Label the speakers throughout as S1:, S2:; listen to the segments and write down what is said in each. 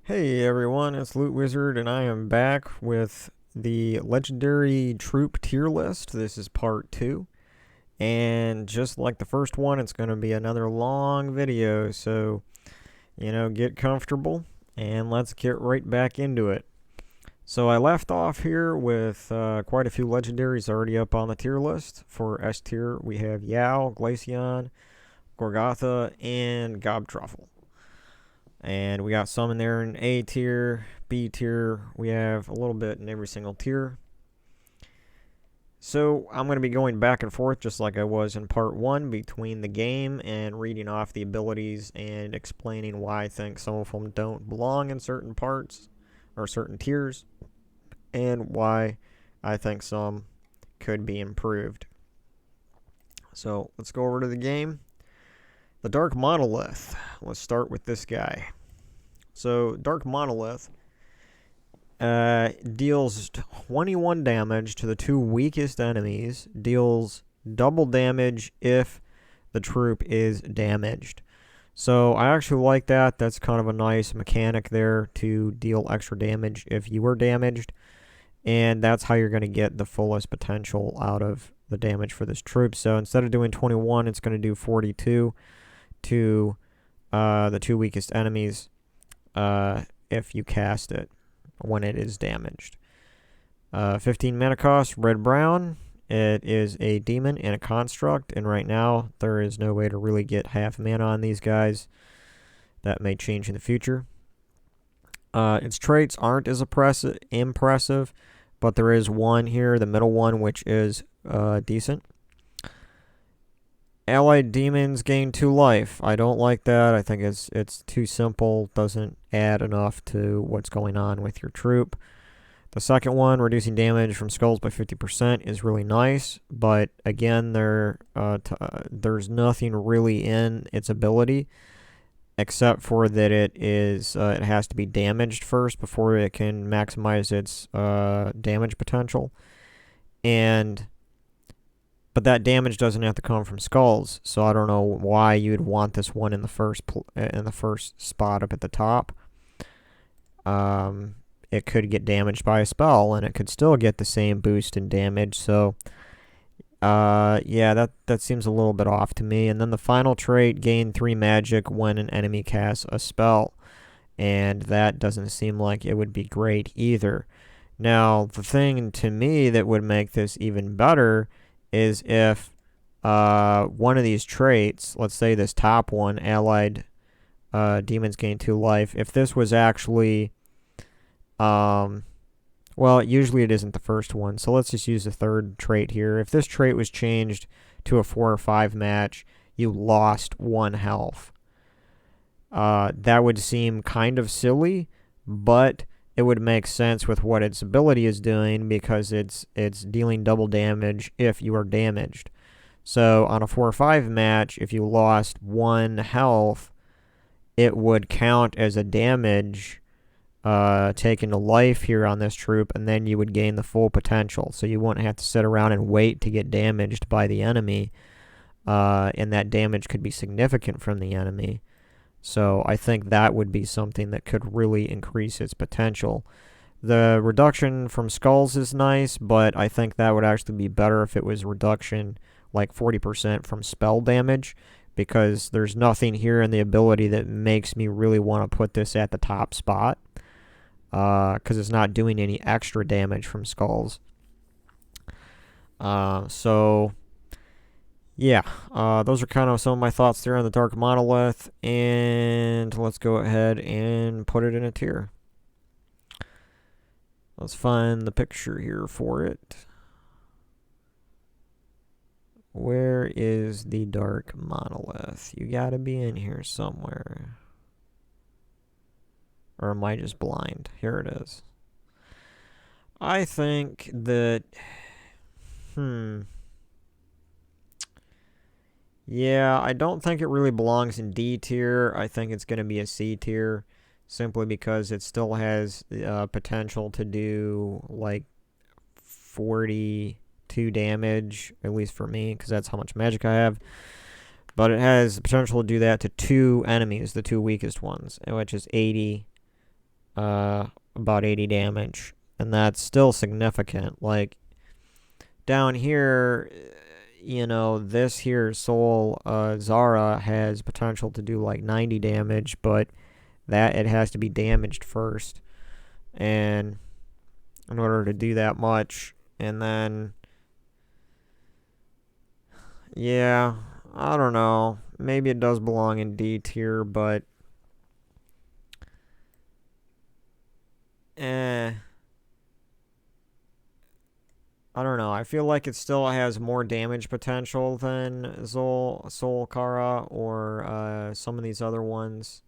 S1: Hey everyone, it's LootWizard, and I am back with the Legendary Troop tier list. This is part 2, and just like the first one, it's going to be another long video, so, get comfortable, and let's get right back into it. So I left off here with quite a few legendaries already up on the tier list. For S tier, we have Yao, Glaceon, Gorgotha, and Gobtruffle. And we got some in there in A tier, B tier. We have a little bit in every single tier. So I'm going to be going back and forth just like I was in part 1 between the game and reading off the abilities and explaining why I think some of them don't belong in certain parts or certain tiers and why I think some could be improved. So let's go over to the game. The Dark Monolith. Let's start with this guy. So, Dark Monolith deals 21 damage to the 2 weakest enemies, deals double damage if the troop is damaged. So, I actually like that. That's kind of a nice mechanic there to deal extra damage if you were damaged. And that's how you're going to get the fullest potential out of the damage for this troop. So, instead of doing 21, it's going to do 42 to the 2 weakest enemies if you cast it when it is damaged. 15 mana cost, red-brown. It is a demon and a construct, and right now there is no way to really get half mana on these guys. That may change in the future. Its traits aren't as impressive, but there is one here, the middle one, which is decent. Allied demons gain 2 life. I don't like that. I think it's too simple. Doesn't add enough to what's going on with your troop. The second one, reducing damage from skulls by 50%, is really nice. But again, there's nothing really in its ability except for that it has to be damaged first before it can maximize its damage potential. But that damage doesn't have to come from skulls, so I don't know why you'd want this one in the first spot up at the top. It could get damaged by a spell, and it could still get the same boost in damage. So, yeah, that seems a little bit off to me. And then the final trait: gain 3 magic when an enemy casts a spell, and that doesn't seem like it would be great either. Now, the thing to me that would make this even better is if one of these traits, let's say this top one, allied demons gain 2 life, if this was actually, well, usually it isn't the first one, so let's just use the third trait here. If this trait was changed to a 4 or 5 match, you lost 1 health. That would seem kind of silly, but it would make sense with what its ability is doing because it's dealing double damage if you are damaged. So on a 4 or 5 match, if you lost 1 health, it would count as a damage taken to life here on this troop, and then you would gain the full potential. So you wouldn't have to sit around and wait to get damaged by the enemy, and that damage could be significant from the enemy. So I think that would be something that could really increase its potential. The reduction from skulls is nice, but I think that would actually be better if it was reduction like 40% from spell damage, because there's nothing here in the ability that makes me really want to put this at the top spot, because it's not doing any extra damage from skulls. So yeah, those are kind of some of my thoughts there on the Dark Monolith, and let's go ahead and put it in a tier. Let's find the picture here for it. Where is the Dark Monolith? You gotta be in here somewhere. Or am I just blind? Here it is. I think that... Yeah, I don't think it really belongs in D tier. I think it's going to be a C tier, simply because it still has potential to do like 42 damage, at least for me, because that's how much magic I have. But it has the potential to do that to 2 enemies, the 2 weakest ones, which is 80 about 80 damage. And that's still significant. Like, down here, you know, this here Soul Zara has potential to do like 90 damage, but that it has to be damaged first. And in order to do that much, and then, yeah, I don't know. Maybe it does belong in D tier, but I don't know. I feel like it still has more damage potential than Soul Kara or some of these other ones.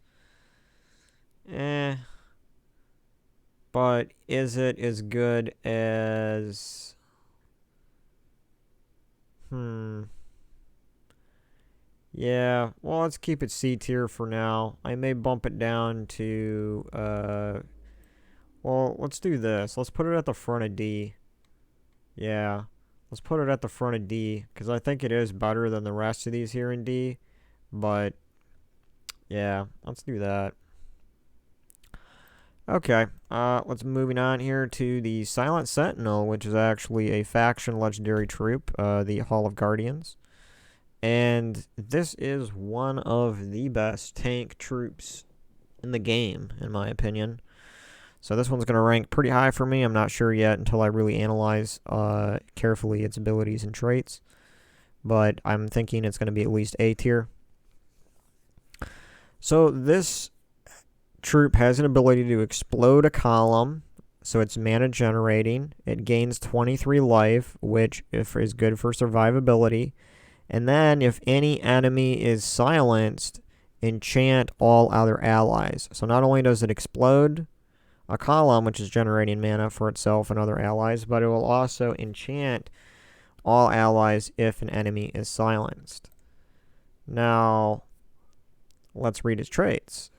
S1: But is it as good as... Yeah, well, let's keep it C tier for now. I may bump it down to... Well, let's do this. Let's put it at the front of D. Yeah, let's put it at the front of D, because I think it is better than the rest of these here in D. But, yeah, let's do that. Okay, let's moving on here to the Silent Sentinel, which is actually a faction legendary troop, the Hall of Guardians. And this is one of the best tank troops in the game, in my opinion. So this one's going to rank pretty high for me. I'm not sure yet until I really analyze carefully its abilities and traits. But I'm thinking it's going to be at least A tier. So this troop has an ability to explode a column. So it's mana generating. It gains 23 life, which is good for survivability. And then if any enemy is silenced, enchant all other allies. So not only does it explode a column, which is generating mana for itself and other allies, but it will also enchant all allies if an enemy is silenced. Now, let's read its traits.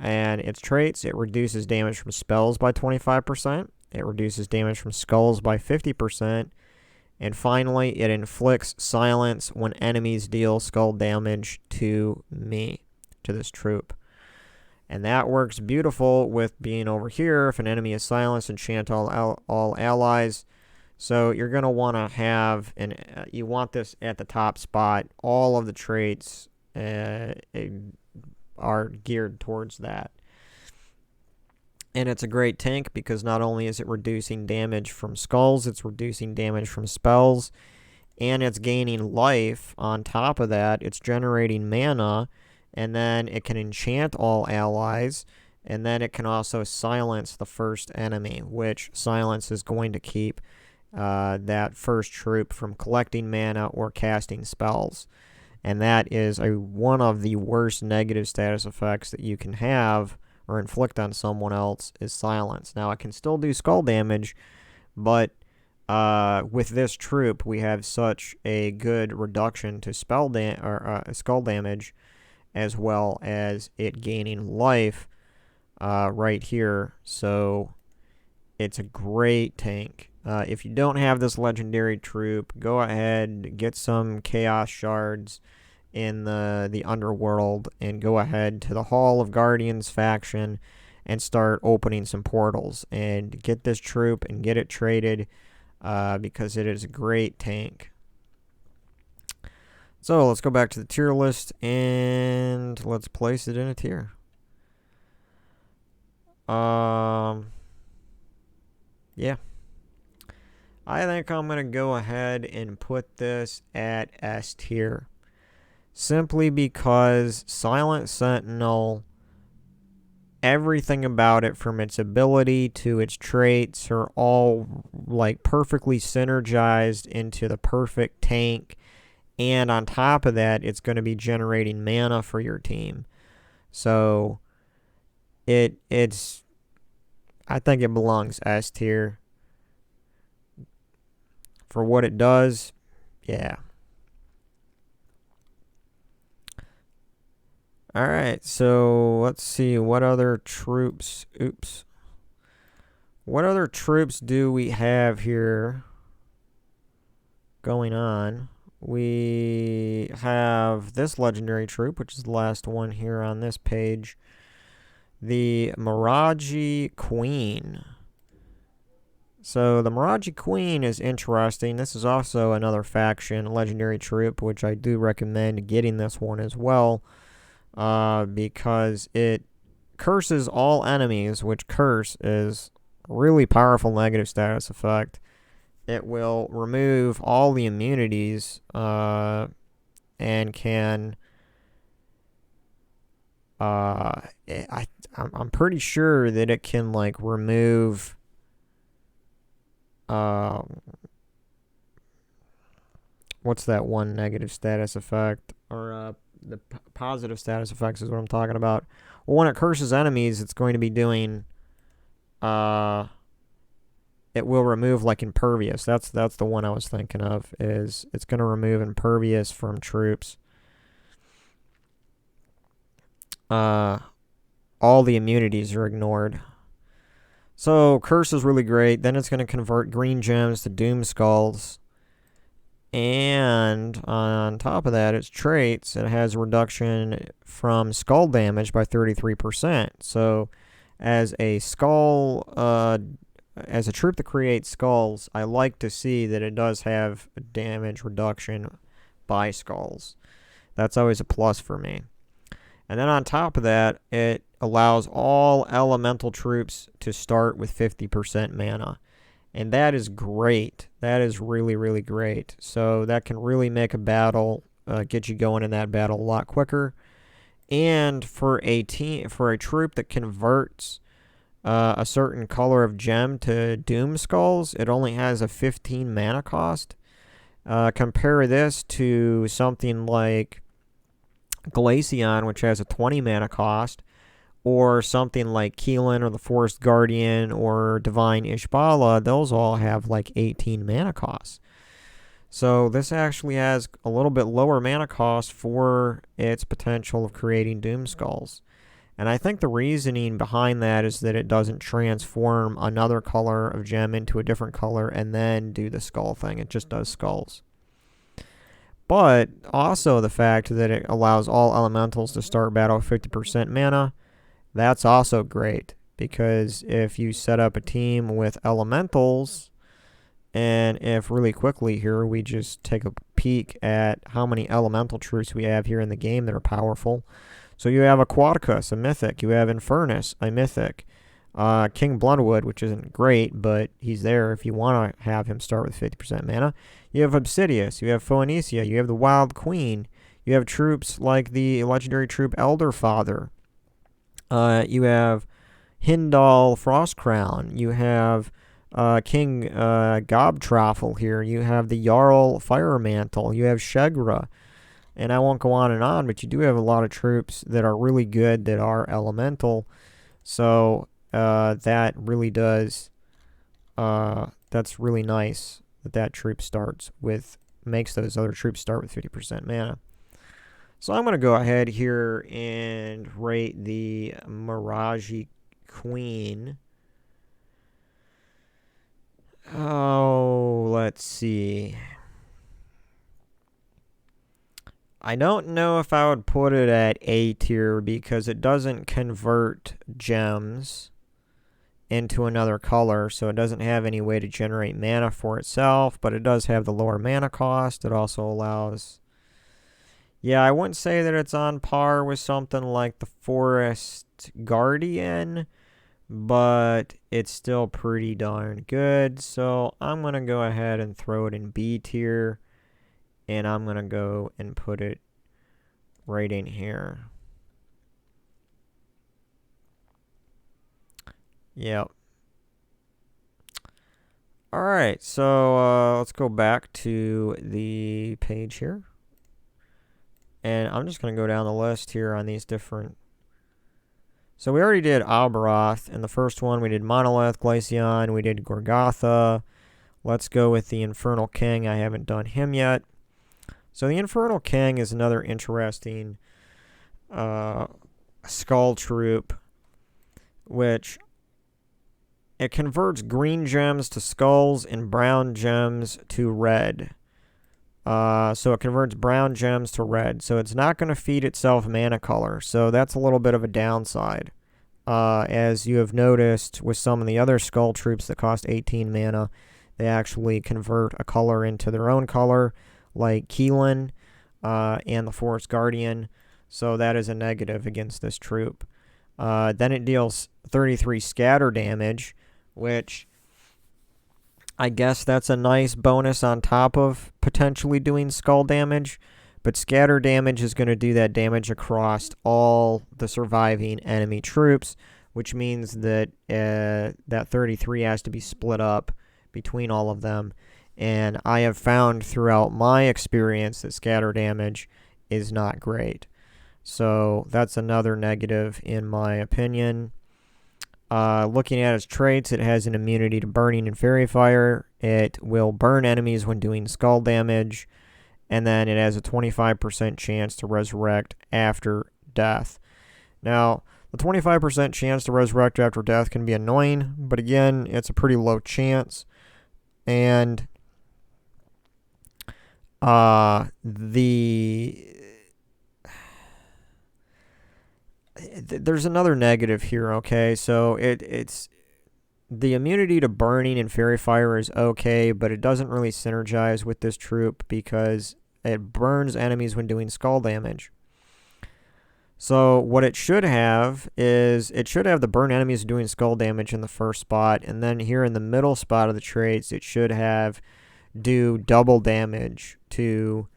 S1: And its traits, it reduces damage from spells by 25%. It reduces damage from skulls by 50%. And finally, it inflicts silence when enemies deal skull damage to me, to this troop. And that works beautiful with being over here. If an enemy is silenced, enchant all allies. So you're going to want to have, you want this at the top spot. All of the traits are geared towards that. And it's a great tank because not only is it reducing damage from skulls, it's reducing damage from spells, and it's gaining life on top of that. It's generating mana, and then it can enchant all allies, and then it can also silence the first enemy, which silence is going to keep that first troop from collecting mana or casting spells. And that is one of the worst negative status effects that you can have or inflict on someone else is silence. Now, it can still do skull damage, but with this troop, we have such a good reduction to skull damage, as well as it gaining life right here. So it's a great tank. If you don't have this legendary troop, go ahead, get some chaos shards in the underworld and go ahead to the Hall of Guardians faction and start opening some portals and get this troop and get it traded because it is a great tank. So let's go back to the tier list and let's place it in a tier. Yeah. I think I'm going to go ahead and put this at S tier. Simply because Silent Sentinel, everything about it from its ability to its traits are all like perfectly synergized into the perfect tank. And on top of that, it's going to be generating mana for your team. So it's I think it belongs S tier. For what it does, yeah. Alright, so let's see what other troops. What other troops do we have here going on? We have this legendary troop, which is the last one here on this page. the Miraji Queen. So the Miraji Queen is interesting. This is also another faction, legendary troop, which I do recommend getting this one as well, because it curses all enemies, which curse is a really powerful negative status effect. It will remove all the immunities and can... I'm pretty sure that it can, like, remove... what's that one negative status effect? Or the positive status effects is what I'm talking about. Well, when it curses enemies, it's going to be doing... it will remove, like, impervious. That's the one I was thinking of. Is it's going to remove impervious from troops. All the immunities are ignored. So curse is really great. Then it's going to convert green gems to doom skulls. And on top of that, its traits, it has a reduction from skull damage by 33%. So as a skull, as a troop that creates skulls, I like to see that it does have a damage reduction by skulls. That's always a plus for me. And then on top of that, it allows all elemental troops to start with 50% mana. And that is great. That is really, really great. So that can really make a battle, get you going in that battle a lot quicker. And for a troop that converts a certain color of gem to doom skulls, it only has a 15 mana cost. Compare this to something like Glaceon, which has a 20 mana cost, or something like Keelan or the Forest Guardian or Divine Ishbala. Those all have like 18 mana costs. So this actually has a little bit lower mana cost for its potential of creating Doom Skulls. And I think the reasoning behind that is that it doesn't transform another color of gem into a different color and then do the skull thing. It just does skulls. But also the fact that it allows all elementals to start battle with 50% mana, that's also great. Because if you set up a team with elementals, and if really quickly here we just take a peek at how many elemental troops we have here in the game that are powerful. So you have Aquaticus, a mythic. You have Infernus, a mythic. King Bloodwood, which isn't great, but he's there if you want to have him start with 50% mana. You have Obsidius, you have Phoenicia, you have the Wild Queen, you have troops like the legendary troop Elderfather. You have Hindal Frostcrown, you have King Gobtroffel here, you have the Jarl Firemantle, you have Shagra, and I won't go on, but you do have a lot of troops that are really good that are elemental, so that really does, that's really nice that troop starts with, makes those other troops start with 50% mana. So I'm going to go ahead here and rate the Miraji Queen. Oh, let's see. I don't know if I would put it at A tier because it doesn't convert gems into another color, so it doesn't have any way to generate mana for itself, but it does have the lower mana cost. It also allows... Yeah, I wouldn't say that it's on par with something like the Forest Guardian, but it's still pretty darn good, so I'm going to go ahead and throw it in B tier, and I'm going to go and put it right in here. Yep. Alright, so let's go back to the page here. And I'm just going to go down the list here on these different... So we already did Alberoth. In the first one, we did Monolith, Glaceon, we did Gorgotha. Let's go with the Infernal King. I haven't done him yet. So the Infernal King is another interesting skull troop, which... It converts green gems to skulls and brown gems to red. So it converts brown gems to red. So it's not going to feed itself mana color. So that's a little bit of a downside. as you have noticed with some of the other Skull troops that cost 18 mana, they actually convert a color into their own color, like Keelan and the Forest Guardian. So that is a negative against this troop. Then it deals 33 scatter damage, which I guess that's a nice bonus on top of potentially doing skull damage. But scatter damage is going to do that damage across all the surviving enemy troops, which means that that 33 has to be split up between all of them. And I have found throughout my experience that scatter damage is not great. So that's another negative in my opinion. Looking at its traits, it has an immunity to burning and fairy fire. It will burn enemies when doing skull damage. And then it has a 25% chance to resurrect after death. Now, the 25% chance to resurrect after death can be annoying, but again, it's a pretty low chance. And there's another negative here, okay? So it's the immunity to burning and fairy fire is okay, but it doesn't really synergize with this troop because it burns enemies when doing skull damage. So what it should have is it should have the burn enemies doing skull damage in the first spot, and then here in the middle spot of the traits, it should have do double damage to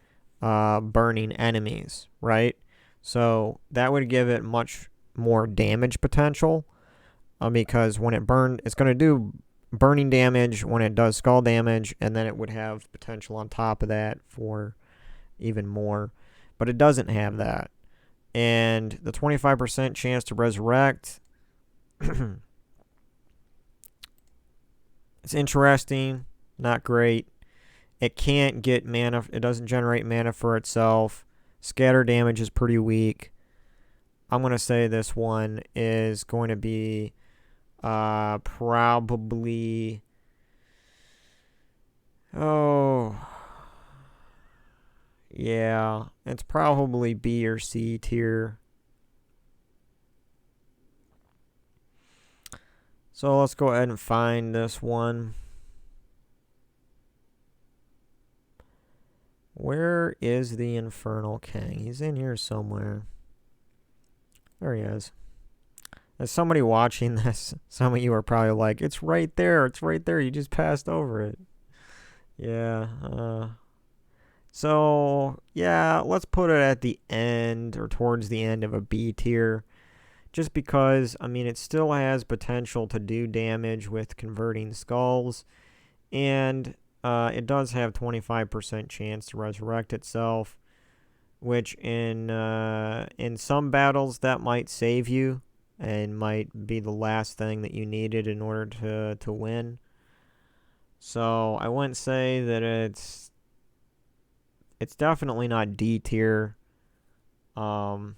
S1: burning enemies, right? So that would give it much more damage potential. Because when it burns, it's going to do burning damage when it does skull damage, and then it would have potential on top of that for even more. But it doesn't have that. And the 25% chance to resurrect, it's interesting, not great. It can't get mana, it doesn't generate mana for itself. Scatter damage is pretty weak. I'm going to say this one is going to be probably, yeah, it's probably B or C tier. So let's go ahead and find this one. Where is the Infernal King? He's in here somewhere. There he is. As somebody watching this, some of you are probably like, it's right there, you just passed over it. Yeah, so, yeah, let's put it at the end, or towards the end of a B tier, just because, I mean, it still has potential to do damage with converting skulls, and it does have 25% chance to resurrect itself, which in some battles, that might save you, and might be the last thing that you needed in order to win. So I wouldn't say that it's definitely not D tier. But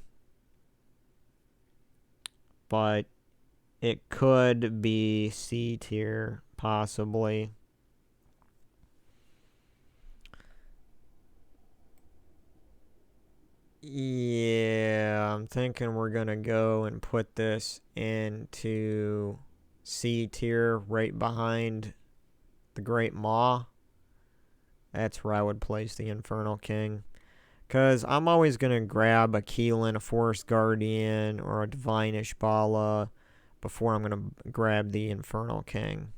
S1: it could be C tier, possibly. Yeah, I'm thinking we're going to go and put this into C tier right behind the Great Maw. That's where I would place the Infernal King. Because I'm always going to grab a Keelan, a Forest Guardian, or a Divine Ishbala before I'm going to grab the Infernal King.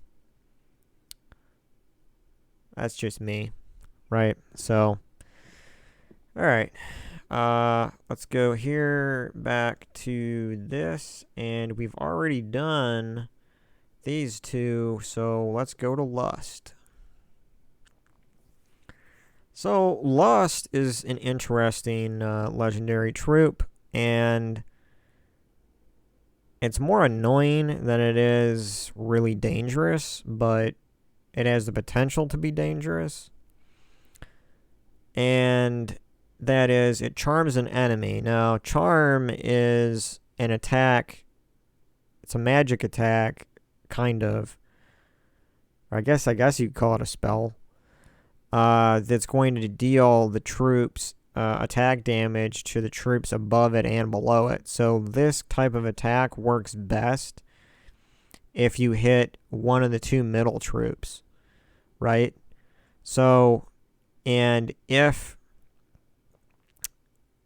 S1: That's just me, right? So, alright. Let's go here back to this, and we've already done these two, so let's go to Lust. So Lust is an interesting legendary troop, and it's more annoying than it is really dangerous, but it has the potential to be dangerous. And that is, it charms an enemy. Now, charm is an attack. It's a magic attack, kind of. Or I guess you could call it a spell. That's going to deal the troops attack damage to the troops above it and below it. So this type of attack works best if you hit one of the two middle troops, right? So, and if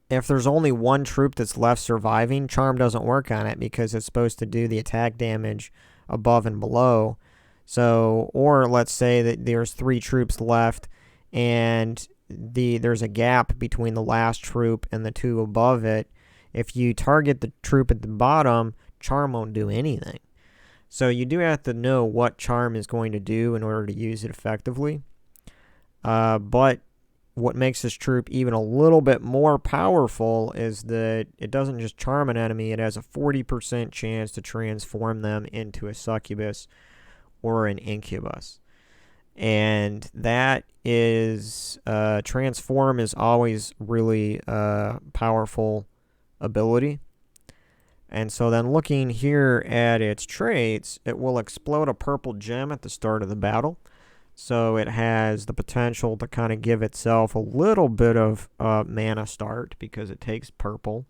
S1: there's only one troop that's left surviving, Charm doesn't work on it because it's supposed to do the attack damage above and below. So, or let's say that there's 3 troops left and there's a gap between the last troop and the 2 above it. If you target the troop at the bottom, Charm won't do anything. So you do have to know what Charm is going to do in order to use it effectively. But what makes this troop even a little bit more powerful is that it doesn't just charm an enemy, it has a 40% chance to transform them into a succubus or an incubus. And that is, transform is always really a powerful ability. And so then looking here at its traits, it will explode a purple gem at the start of the battle. So it has the potential to kind of give itself a little bit of mana start because it takes purple.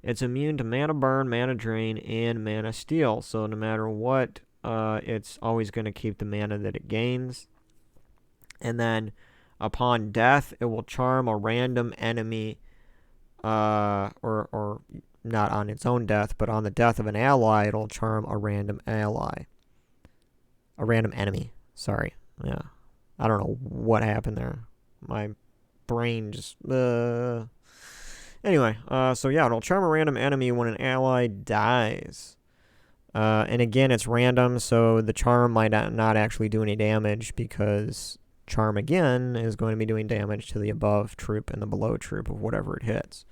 S1: It's immune to mana burn, mana drain, and mana steal. So no matter what, it's always going to keep the mana that it gains. And then upon death, it will charm a random enemy, or not on its own death, but on the death of an ally, it'll charm a random ally. A random enemy, sorry. Yeah, I don't know what happened there. My brain just... Anyway, so yeah, it'll charm a random enemy when an ally dies. And again, it's random, so the charm might not actually do any damage because charm, again, is going to be doing damage to the above troop and the below troop of whatever it hits.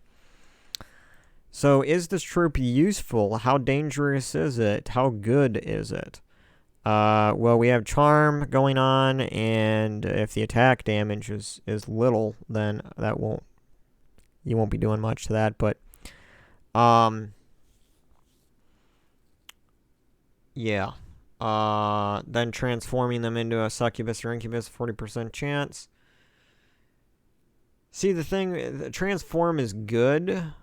S1: So is this troop useful? How dangerous is it? How good is it? Well, we have charm going on, and if the attack damage is little, then you won't be doing much to that, but, yeah. Then transforming them into a succubus or incubus, 40% chance. See, the transform is good,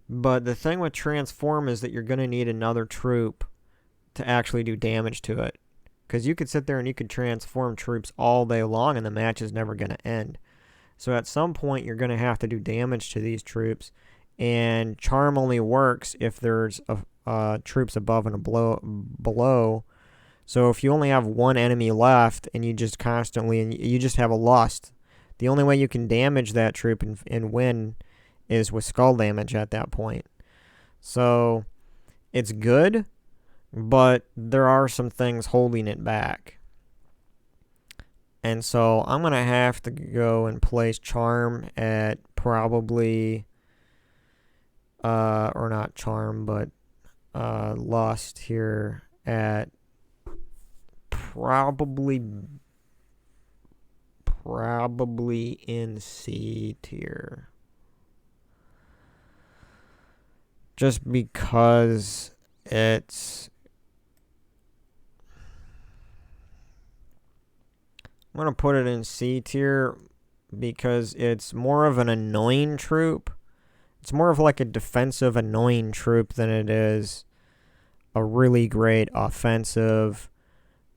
S1: but the thing with transform is that you're going to need another troop to actually do damage to it. Because you could sit there and you could transform troops all day long and the match is never going to end. So at some point you're going to have to do damage to these troops. And charm only works if there's troops above and below. So if you only have one enemy left and you just you just have a lust, the only way you can damage that troop and win is with skull damage at that point. So it's good, but there are some things holding it back. And so I'm going to have to go and place charm at probably, or not charm, but lust here at probably in C tier. Just because it's... I'm going to put it in C tier because it's more of an annoying troop. It's more of like a defensive annoying troop than it is a really great offensive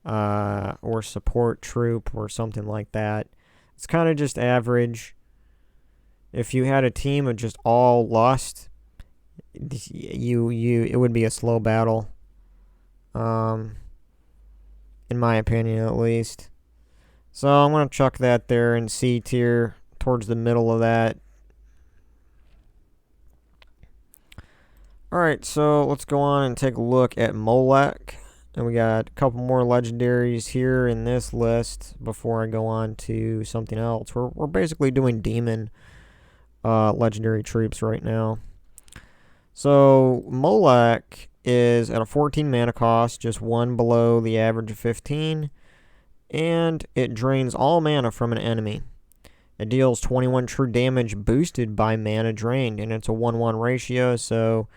S1: or support troop or something like that. It's kind of just average. If you had a team of just all lust, it would be a slow battle. In my opinion, at least. So I'm going to chuck that there in C tier, towards the middle of that. Alright, so let's go on and take a look at Molech. And we got a couple more legendaries here in this list before I go on to something else. We're basically doing demon legendary troops right now. So Molech is at a 14 mana cost, just one below the average of 15. And it drains all mana from an enemy. It deals 21 true damage boosted by mana drained, and it's a 1-1 ratio, so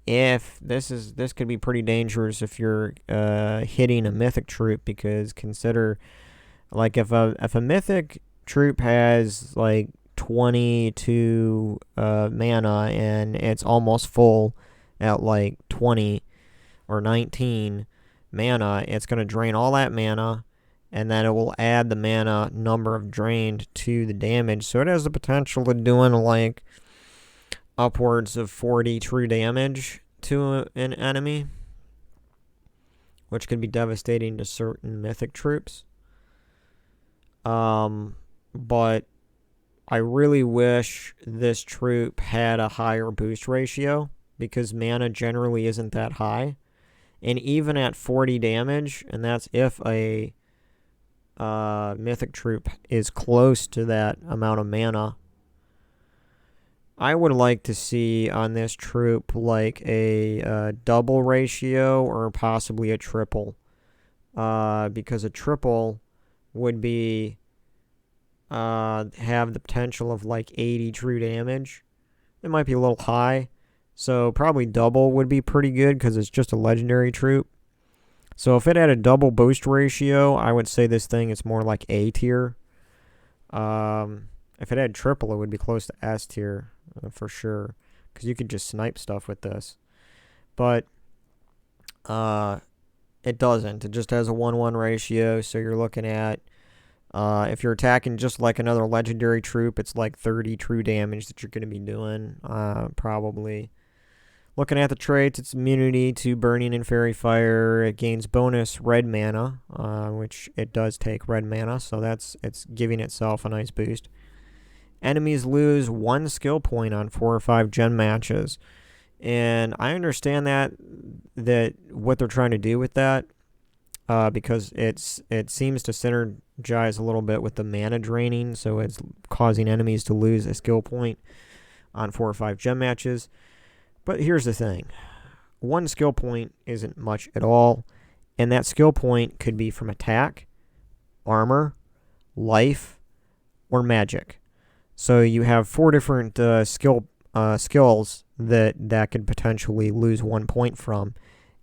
S1: if this could be pretty dangerous if you're hitting a mythic troop, because consider, like, if a mythic troop has like 22 mana, and it's almost full at like 20 or 19 mana, it's going to drain all that mana, and then it will add the mana number of drained to the damage. So it has the potential of doing like upwards of 40 true damage to an enemy, which could be devastating to certain mythic troops. But I really wish this troop had a higher boost ratio, because mana generally isn't that high. And even at 40 damage, and that's if a mythic troop is close to that amount of mana, I would like to see on this troop like a double ratio or possibly a triple. Because a triple would be have the potential of like 80 true damage. It might be a little high. So probably double would be pretty good because it's just a legendary troop. So if it had a double boost ratio, I would say this thing is more like A tier. If it had triple, it would be close to S tier for sure, because you could just snipe stuff with this. But it doesn't. It just has a 1-1 ratio, so you're looking at, if you're attacking just like another legendary troop, it's like 30 true damage that you're going to be doing, probably. Looking at the traits, it's immunity to burning and fairy fire. It gains bonus red mana, which it does take red mana, so it's giving itself a nice boost. Enemies lose 1 skill point on 4 or 5 gen matches. And I understand that what they're trying to do with that, because it seems to synergize a little bit with the mana draining, so it's causing enemies to lose a skill point on 4 or 5 gem matches. But here's the thing. 1 skill point isn't much at all, and that skill point could be from attack, armor, life, or magic. So you have 4 different skills that could potentially lose 1 point from.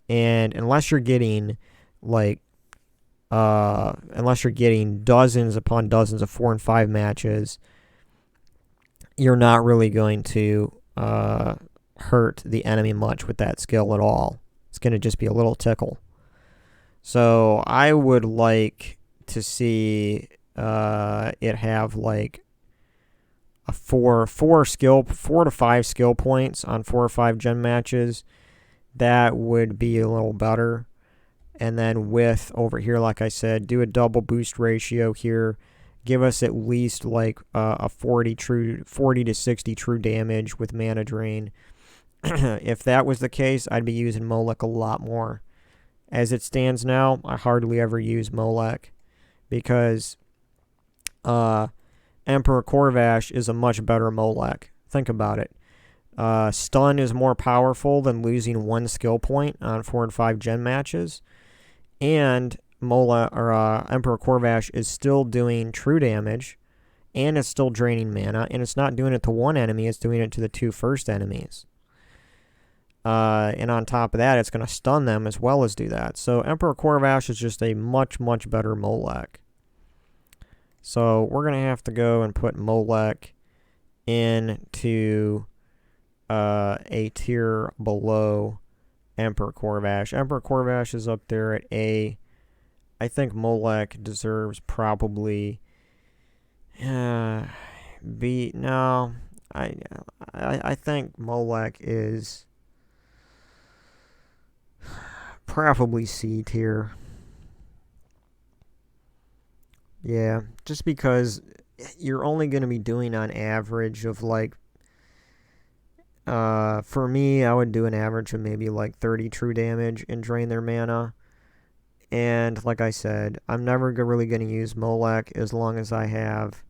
S1: And unless you're getting dozens upon dozens of 4 and 5 matches, you're not really going to hurt the enemy much with that skill at all. It's going to just be a little tickle. So I would like to see it have like a 4 to 5 skill points on 4 or 5 gen matches. That would be a little better. And then with over here, like I said, do a double boost ratio here. Give us at least like a 40 to 60 true damage with mana drain. If that was the case, I'd be using Molech a lot more. As it stands now, I hardly ever use Molech, because Emperor Corvash is a much better Molech. Think about it. Stun is more powerful than losing 1 skill point on 4 and 5 gen matches. And Emperor Corvash is still doing true damage, and it's still draining mana, and it's not doing it to 1 enemy, it's doing it to the 2 first enemies. And on top of that, it's going to stun them as well as do that. So Emperor Corvash is just a much, much better Molech. So we're going to have to go and put Molech into a tier below Emperor Corvash. Emperor Corvash is up there at A. I think Molech deserves probably B. No, I think Molech is probably C tier. Yeah, just because you're only going to be doing on average of like, for me, I would do an average of maybe like 30 true damage and drain their mana. And like I said, I'm never really going to use Molech as long as I have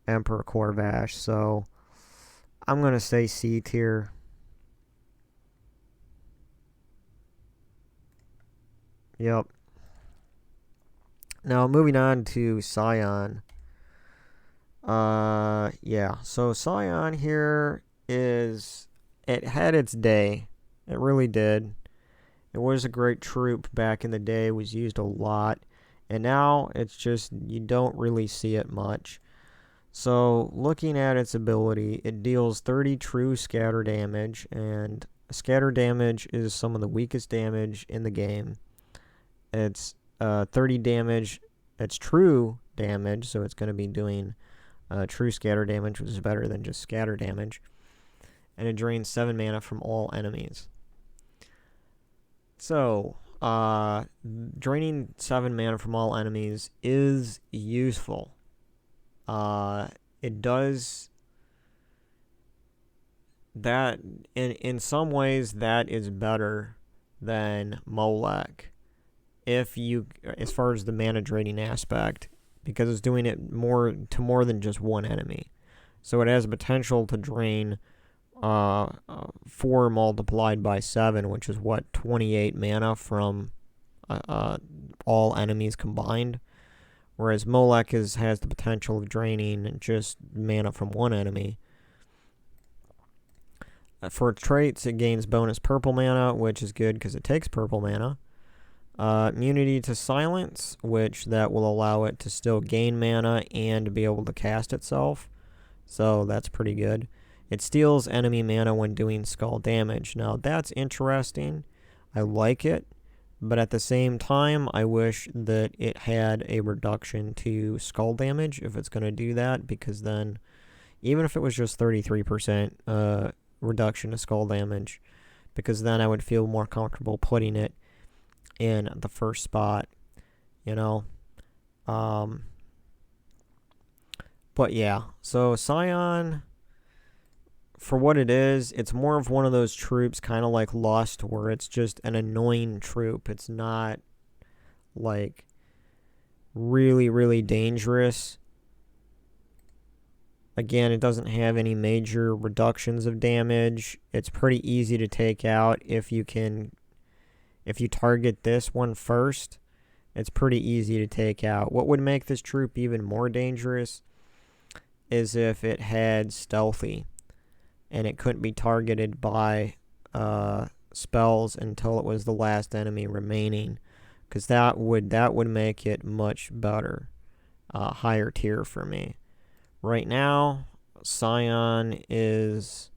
S1: Emperor Corvash. So I'm going to say C tier. Yep. Now, moving on to Sion. Yeah, so Sion here it had its day. It really did. It was a great troop back in the day. It was used a lot. And now it's just, you don't really see it much. So, looking at its ability, it deals 30 true scatter damage, and scatter damage is some of the weakest damage in the game. It's 30 damage, it's true damage, so it's going to be doing true scatter damage, which is better than just scatter damage. And it drains 7 mana from all enemies. So, draining 7 mana from all enemies is useful. It does that in some ways that is better than Molech if you, as far as the mana draining aspect, because it's doing it more than just one enemy. So it has potential to drain 4 multiplied by 7, which is what, 28 mana from all enemies combined. Whereas Molech has the potential of draining just mana from one enemy. For its traits, it gains bonus purple mana, which is good because it takes purple mana. Immunity to silence, which that will allow it to still gain mana and be able to cast itself. So that's pretty good. It steals enemy mana when doing skull damage. Now that's interesting. I like it. But at the same time, I wish that it had a reduction to skull damage if it's going to do that, because then, even if it was just 33% reduction to skull damage, because then I would feel more comfortable putting it in the first spot, you know? But yeah, so Sion, for what it is, it's more of one of those troops, kind of like Lust, where it's just an annoying troop. It's not, like, really, really dangerous. Again, it doesn't have any major reductions of damage. It's pretty easy to take out if you target this one first. It's pretty easy to take out. What would make this troop even more dangerous is if it had Stealthy and it couldn't be targeted by spells until it was the last enemy remaining, because that would make it much better, higher tier for me. Right now, Sion is,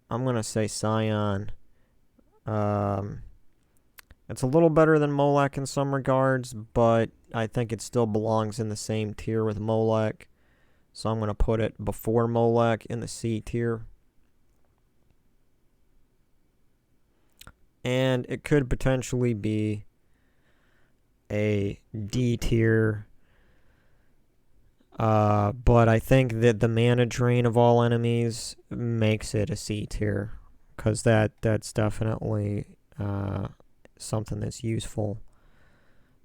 S1: I'm gonna say Sion. It's a little better than Molech in some regards, but I think it still belongs in the same tier with Molech. So I'm going to put it before Molech in the C tier. And it could potentially be a D tier. But I think that the mana drain of all enemies makes it a C tier, because that's definitely something that's useful,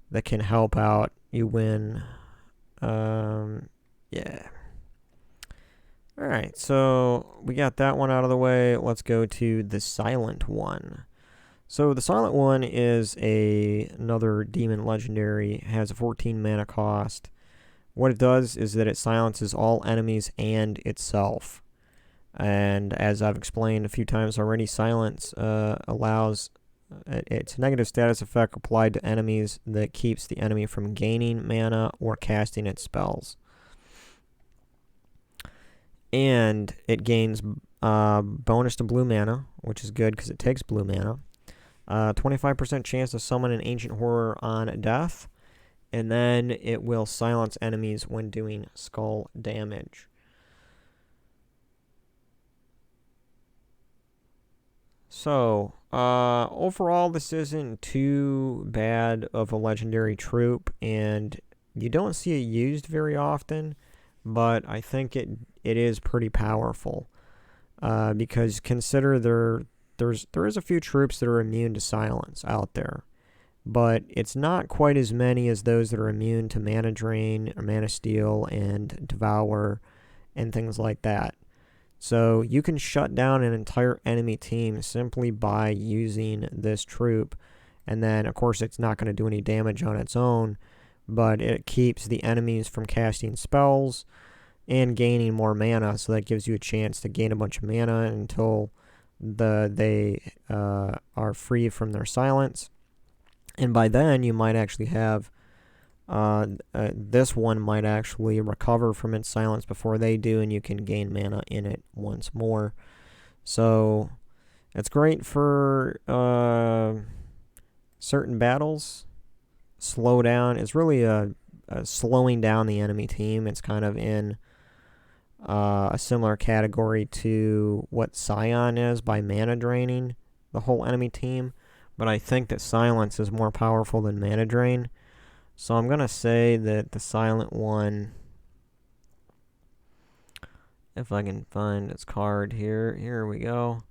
S1: that can help out you win. Yeah. Alright, so we got that one out of the way. Let's go to the Silent One. So the Silent One is another demon legendary, has a 14 mana cost. What it does is that it silences all enemies and itself. And as I've explained a few times already, silence allows its negative status effect applied to enemies that keeps the enemy from gaining mana or casting its spells. And it gains bonus to blue mana, which is good because it takes blue mana. 25% chance to summon an ancient horror on death. And then it will silence enemies when doing skull damage. So, overall, this isn't too bad of a legendary troop, and you don't see it used very often, but I think it is pretty powerful. Because consider there is a few troops that are immune to silence out there, but it's not quite as many as those that are immune to mana drain or mana steal and devour and things like that. So you can shut down an entire enemy team simply by using this troop. And then, of course, it's not going to do any damage on its own, but it keeps the enemies from casting spells and gaining more mana. So that gives you a chance to gain a bunch of mana until they are free from their silence. And by then, you might actually have this one might actually recover from its silence before they do, and you can gain mana in it once more. So it's great for certain battles. Slow down. It's really slowing down the enemy team. It's kind of in a similar category to what Sion is by mana draining the whole enemy team. But I think that silence is more powerful than mana drain. So I'm going to say that the silent one, if I can find its card here we go.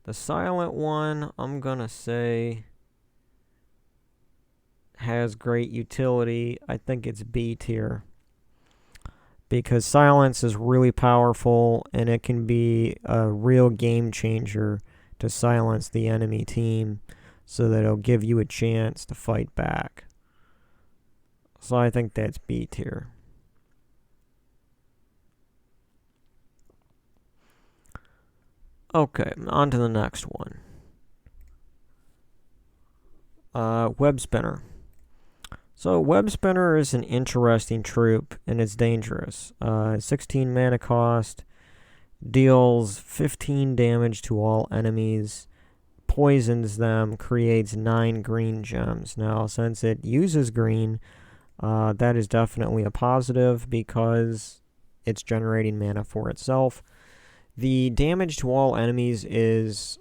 S1: The silent one, I'm going to say, has great utility. I think it's B tier. Because silence is really powerful, and it can be a real game changer to silence the enemy team so that it'll give you a chance to fight back. So I think that's B tier. Okay, on to the next one. Webspinner. So Webspinner is an interesting troop, and it's dangerous. 16 mana cost, deals 15 damage to all enemies, poisons them, creates 9 green gems. Now, since it uses green, that is definitely a positive because it's generating mana for itself. The damage to all enemies is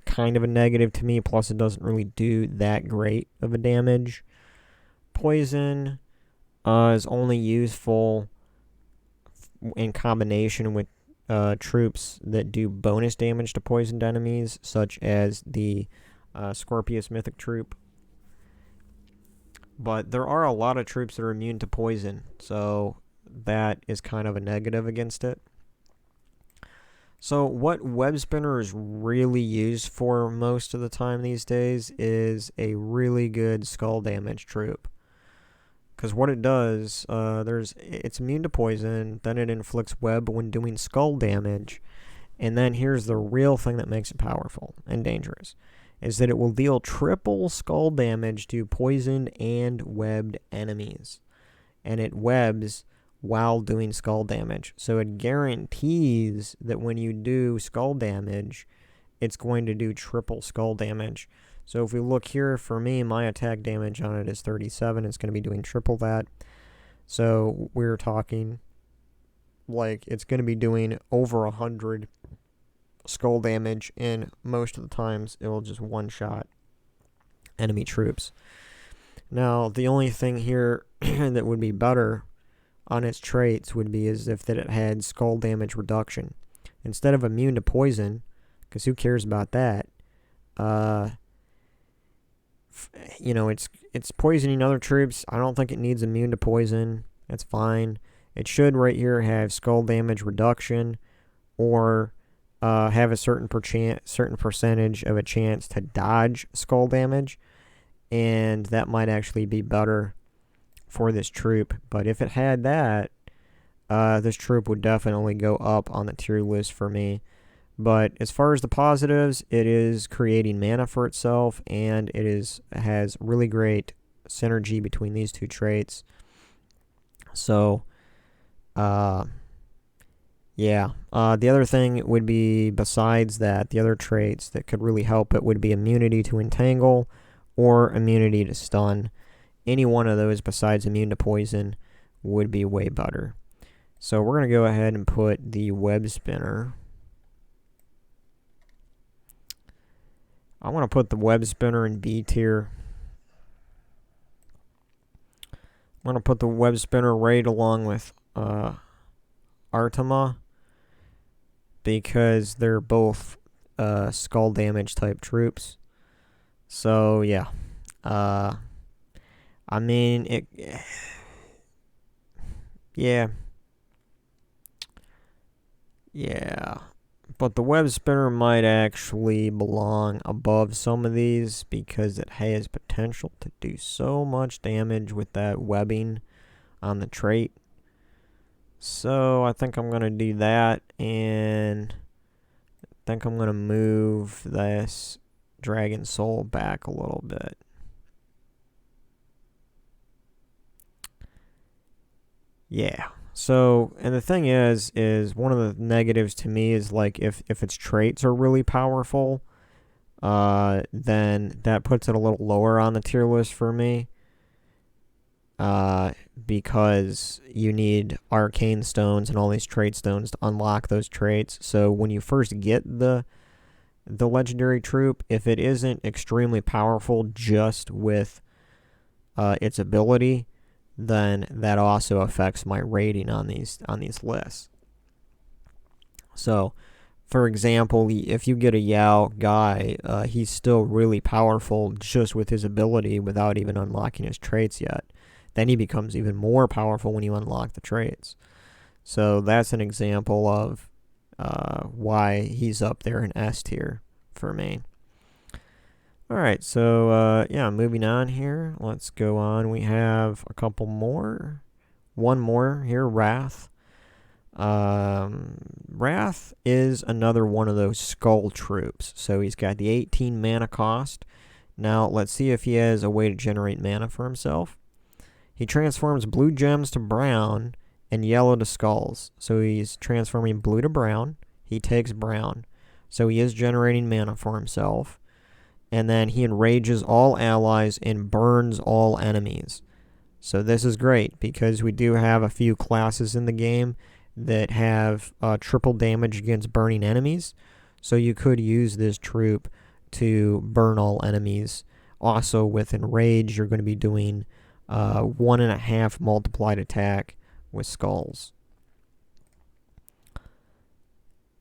S1: kind of a negative to me, plus it doesn't really do that great of a damage. Poison is only useful in combination with troops that do bonus damage to poisoned enemies, such as the Scorpius Mythic troop. But there are a lot of troops that are immune to poison, so that is kind of a negative against it. So what Webspinner is really used for most of the time these days is a really good skull damage troop. Because what it does, it's immune to poison, then it inflicts web when doing skull damage, and then here's the real thing that makes it powerful and dangerous, is that it will deal triple skull damage to poisoned and webbed enemies. And it webs while doing skull damage. So it guarantees that when you do skull damage, it's going to do triple skull damage. So if we look here, for me, my attack damage on it is 37. It's going to be doing triple that. So we're talking like it's going to be doing over 100 skull damage, and most of the times it will just one-shot enemy troops. Now, the only thing here that would be better on its traits would be as if that it had skull damage reduction. Instead of immune to poison, because who cares about that, it's poisoning other troops. I don't think it needs immune to poison. That's fine. It should right here have skull damage reduction, or have a certain percentage of a chance to dodge skull damage, and that might actually be better for this troop. But if it had that, this troop would definitely go up on the tier list for me. But as far as the positives, it is creating mana for itself, and it has really great synergy between these two traits. So, yeah. The other thing would be, besides that, the other traits that could really help it would be immunity to entangle or immunity to stun. Any one of those besides immune to poison would be way better. So we're going to go ahead and put the Webspinner. I want to put the Webspinner in B tier. I'm going to put the Webspinner right along with Artema, because they're both skull damage type troops. So yeah. I mean, yeah. But the Webspinner might actually belong above some of these because it has potential to do so much damage with that webbing on the trait. So I think I'm going to do that, and I think I'm going to move this Dragon Soul back a little bit. Yeah. So, and the thing is one of the negatives to me is like if its traits are really powerful, then that puts it a little lower on the tier list for me. Because you need arcane stones and all these trait stones to unlock those traits. So when you first get the legendary troop, if it isn't extremely powerful just with its ability, then that also affects my rating on these lists. So, for example, if you get a Yao guy, he's still really powerful just with his ability without even unlocking his traits yet. Then he becomes even more powerful when you unlock the traits. So that's an example of why he's up there in S tier for me. Alright, so yeah, moving on here. Let's go on. We have a couple more. One more here, Wrath. Wrath is another one of those skull troops. So he's got the 18 mana cost. Now, let's see if he has a way to generate mana for himself. He transforms blue gems to brown and yellow to skulls. So he's transforming blue to brown. He takes brown. So he is generating mana for himself. And then he enrages all allies and burns all enemies. So this is great because we do have a few classes in the game that have triple damage against burning enemies. So you could use this troop to burn all enemies. Also with Enrage, you're going to be doing 1.5 multiplied attack with skulls.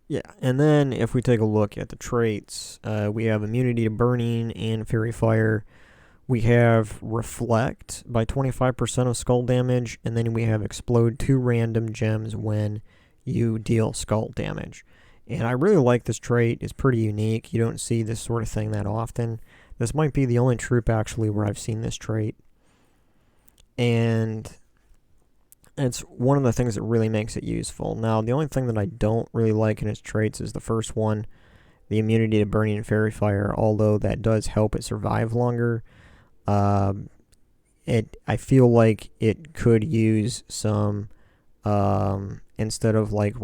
S1: Yeah, and then if we take a look at the traits, we have immunity to burning and fairy fire. We have reflect by 25% of skull damage, and then we have explode 2 random gems when you deal skull damage. And I really like this trait. It's pretty unique. You don't see this sort of thing that often. This might be the only troop actually where I've seen this trait. And it's one of the things that really makes it useful. Now, the only thing that I don't really like in its traits is the first one, the immunity to burning and fairy fire, although that does help it survive longer. I feel like it could use some, instead of like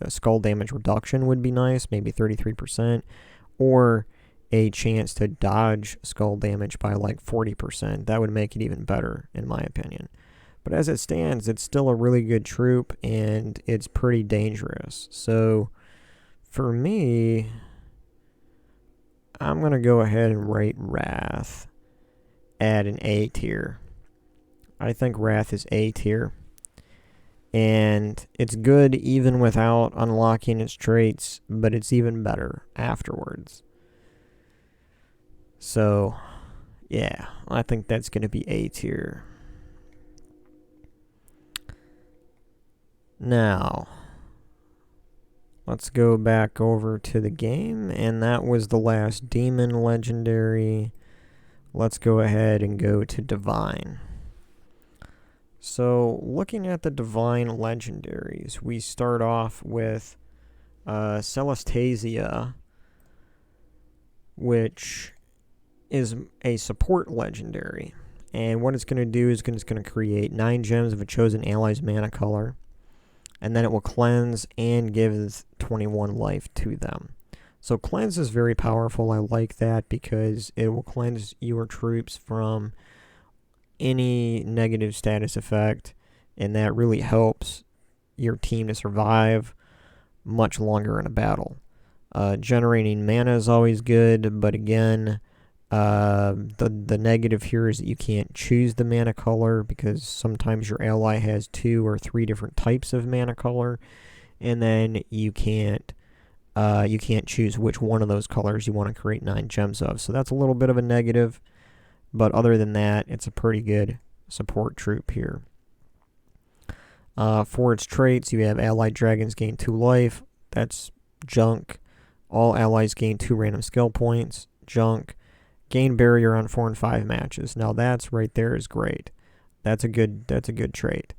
S1: skull damage reduction would be nice, maybe 33%, or a chance to dodge skull damage by like 40%. That would make it even better, in my opinion. But as it stands, it's still a really good troop, and it's pretty dangerous. So, for me, I'm going to go ahead and rate Wrath at an A tier. I think Wrath is A tier. And it's good even without unlocking its traits, but it's even better afterwards. So, yeah, I think that's going to be A tier. Now, let's go back over to the game, and that was the last demon legendary. Let's go ahead and go to divine. So, looking at the divine legendaries, we start off with Celestasia, which is a support legendary. And what it's going to do is it's going to create 9 gems of a chosen ally's mana color. And then it will cleanse and give 21 life to them. So cleanse is very powerful. I like that because it will cleanse your troops from any negative status effect, and that really helps your team to survive much longer in a battle. Generating mana is always good, but again, the negative here is that you can't choose the mana color because sometimes your ally has 2 or 3 different types of mana color, and then you can't choose which one of those colors you want to create 9 gems of. So that's a little bit of a negative, but other than that, it's a pretty good support troop here. For its traits, you have allied dragons gain 2 life. That's junk. All allies gain 2 random skill points. Junk. Gain barrier on 4 and 5 matches. Now that's right there is great. That's a good trait.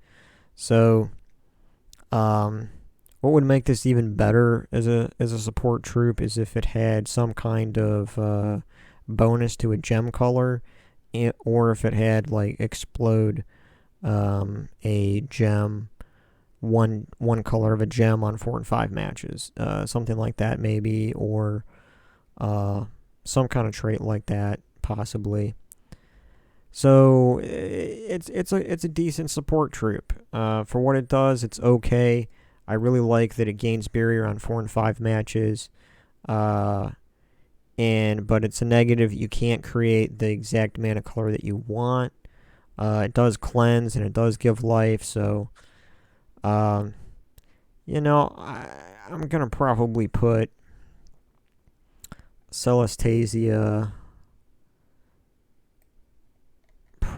S1: So, what would make this even better as a support troop is if it had some kind of bonus to a gem color, or if it had like explode a gem, one color of a gem on 4 and 5 matches, something like that maybe, or some kind of trait like that possibly. So it's a decent support troop. For what it does, it's okay. I really like that it gains barrier on 4 and 5 matches. But it's a negative. You can't create the exact mana color that you want. It does cleanse and it does give life. So, I'm gonna probably put Celestasia. I'm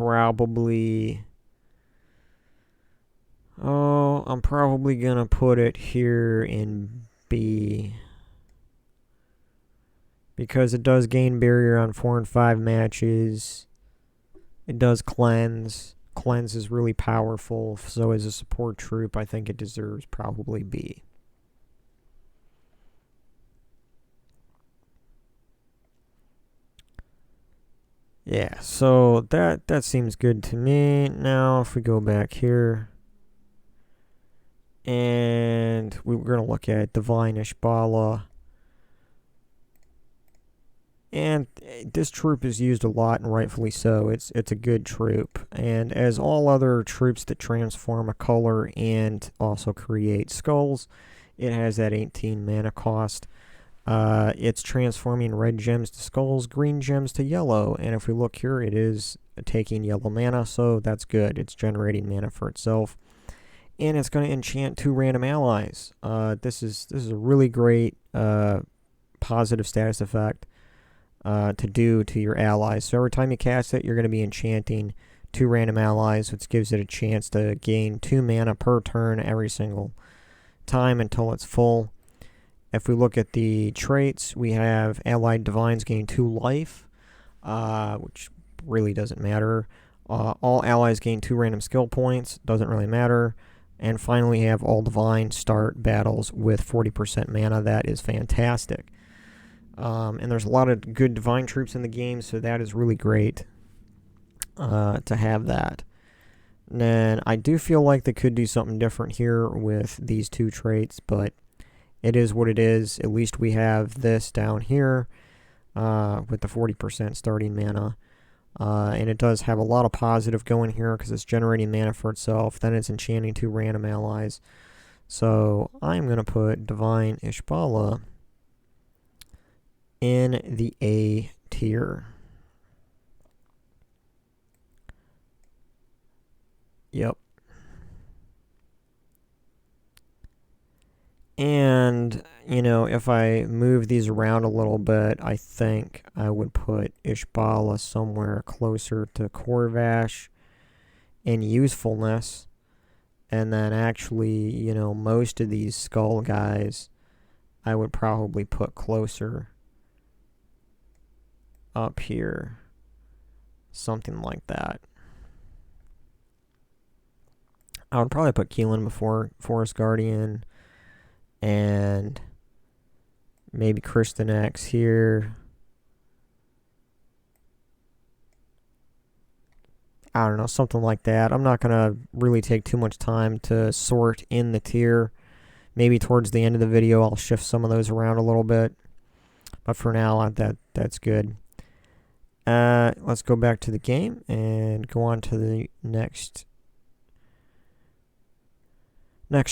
S1: probably gonna put it here in B, because it does gain barrier on 4 and 5 matches. It does cleanse. Cleanse is really powerful, so as a support troop, I think it deserves probably B. Yeah, so that seems good to me. Now, if we go back here, and we're going to look at Divine Ishbala. And this troop is used a lot, and rightfully so. It's a good troop. And as all other troops that transform a color and also create skulls, it has that 18 mana cost. It's transforming red gems to skulls, green gems to yellow. And if we look here, it is taking yellow mana, so that's good. It's generating mana for itself. And it's going to enchant 2 random allies. This is a really great positive status effect to do to your allies. So every time you cast it, you're going to be enchanting 2 random allies, which gives it a chance to gain 2 mana per turn every single time until it's full. If we look at the traits, we have Allied Divines gain 2 life, which really doesn't matter. All allies gain 2 random skill points, doesn't really matter. And finally, we have all Divine start battles with 40% mana. That is fantastic. And there's a lot of good Divine troops in the game, so that is really great to have that. And then I do feel like they could do something different here with these 2 traits, but it is what it is. At least we have this down here with the 40% starting mana. And it does have a lot of positive going here because it's generating mana for itself. Then it's enchanting 2 random allies. So I'm going to put Divine Ishbala in the A tier. Yep. And, if I move these around a little bit, I think I would put Ishbala somewhere closer to Corvash in usefulness. And then actually, most of these skull guys, I would probably put closer up here. Something like that. I would probably put Keelan before Forest Guardian. And maybe Kristen X here. I don't know, something like that. I'm not going to really take too much time to sort in the tier. Maybe towards the end of the video, I'll shift some of those around a little bit. But for now, that's good. Let's go back to the game and go on to the next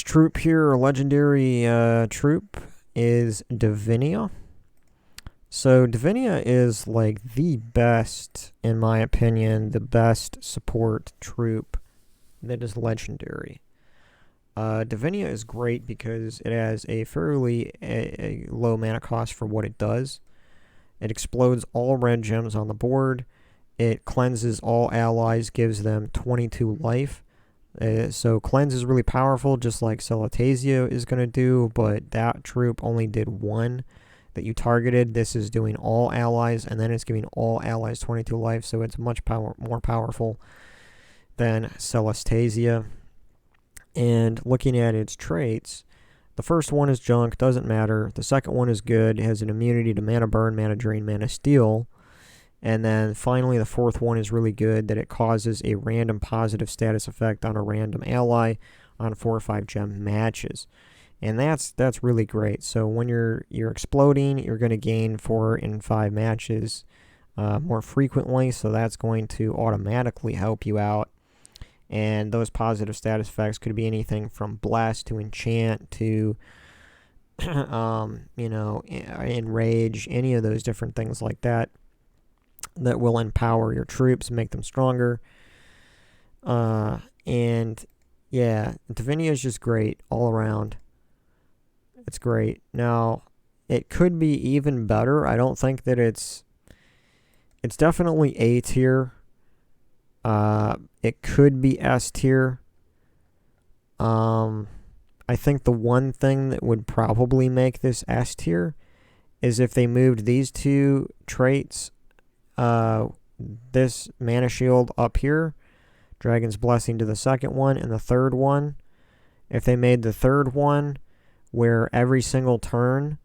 S1: troop here, legendary troop, is Devinia. So Devinia is like the best, in my opinion, the best support troop that is legendary. Devinia is great because it has a fairly low mana cost for what it does. It explodes all red gems on the board. It cleanses all allies, gives them 22 life. So cleanse is really powerful, just like Celestasia is going to do, but that troop only did 1 that you targeted. This is doing all allies, and then it's giving all allies 22 life, so it's much more powerful than Celestasia. And looking at its traits, the first one is junk, doesn't matter. The second one is good, it has an immunity to mana burn, mana drain, mana steal. And then finally, the fourth one is really good, that it causes a random positive status effect on a random ally on 4 or 5 gem matches. And that's really great. So when you're exploding, you're going to gain 4 in 5 matches more frequently, so that's going to automatically help you out. And those positive status effects could be anything from blast to enchant to enrage, any of those different things like that will empower your troops, make them stronger. And yeah, Devinia is just great all around. It's great. Now, it could be even better. I don't think that it's definitely A tier. It could be S tier. I think the one thing that would probably make this S tier is if they moved these 2 traits, this Mana Shield up here, Dragon's Blessing to the second one, and the third one, if they made the third one where every single turn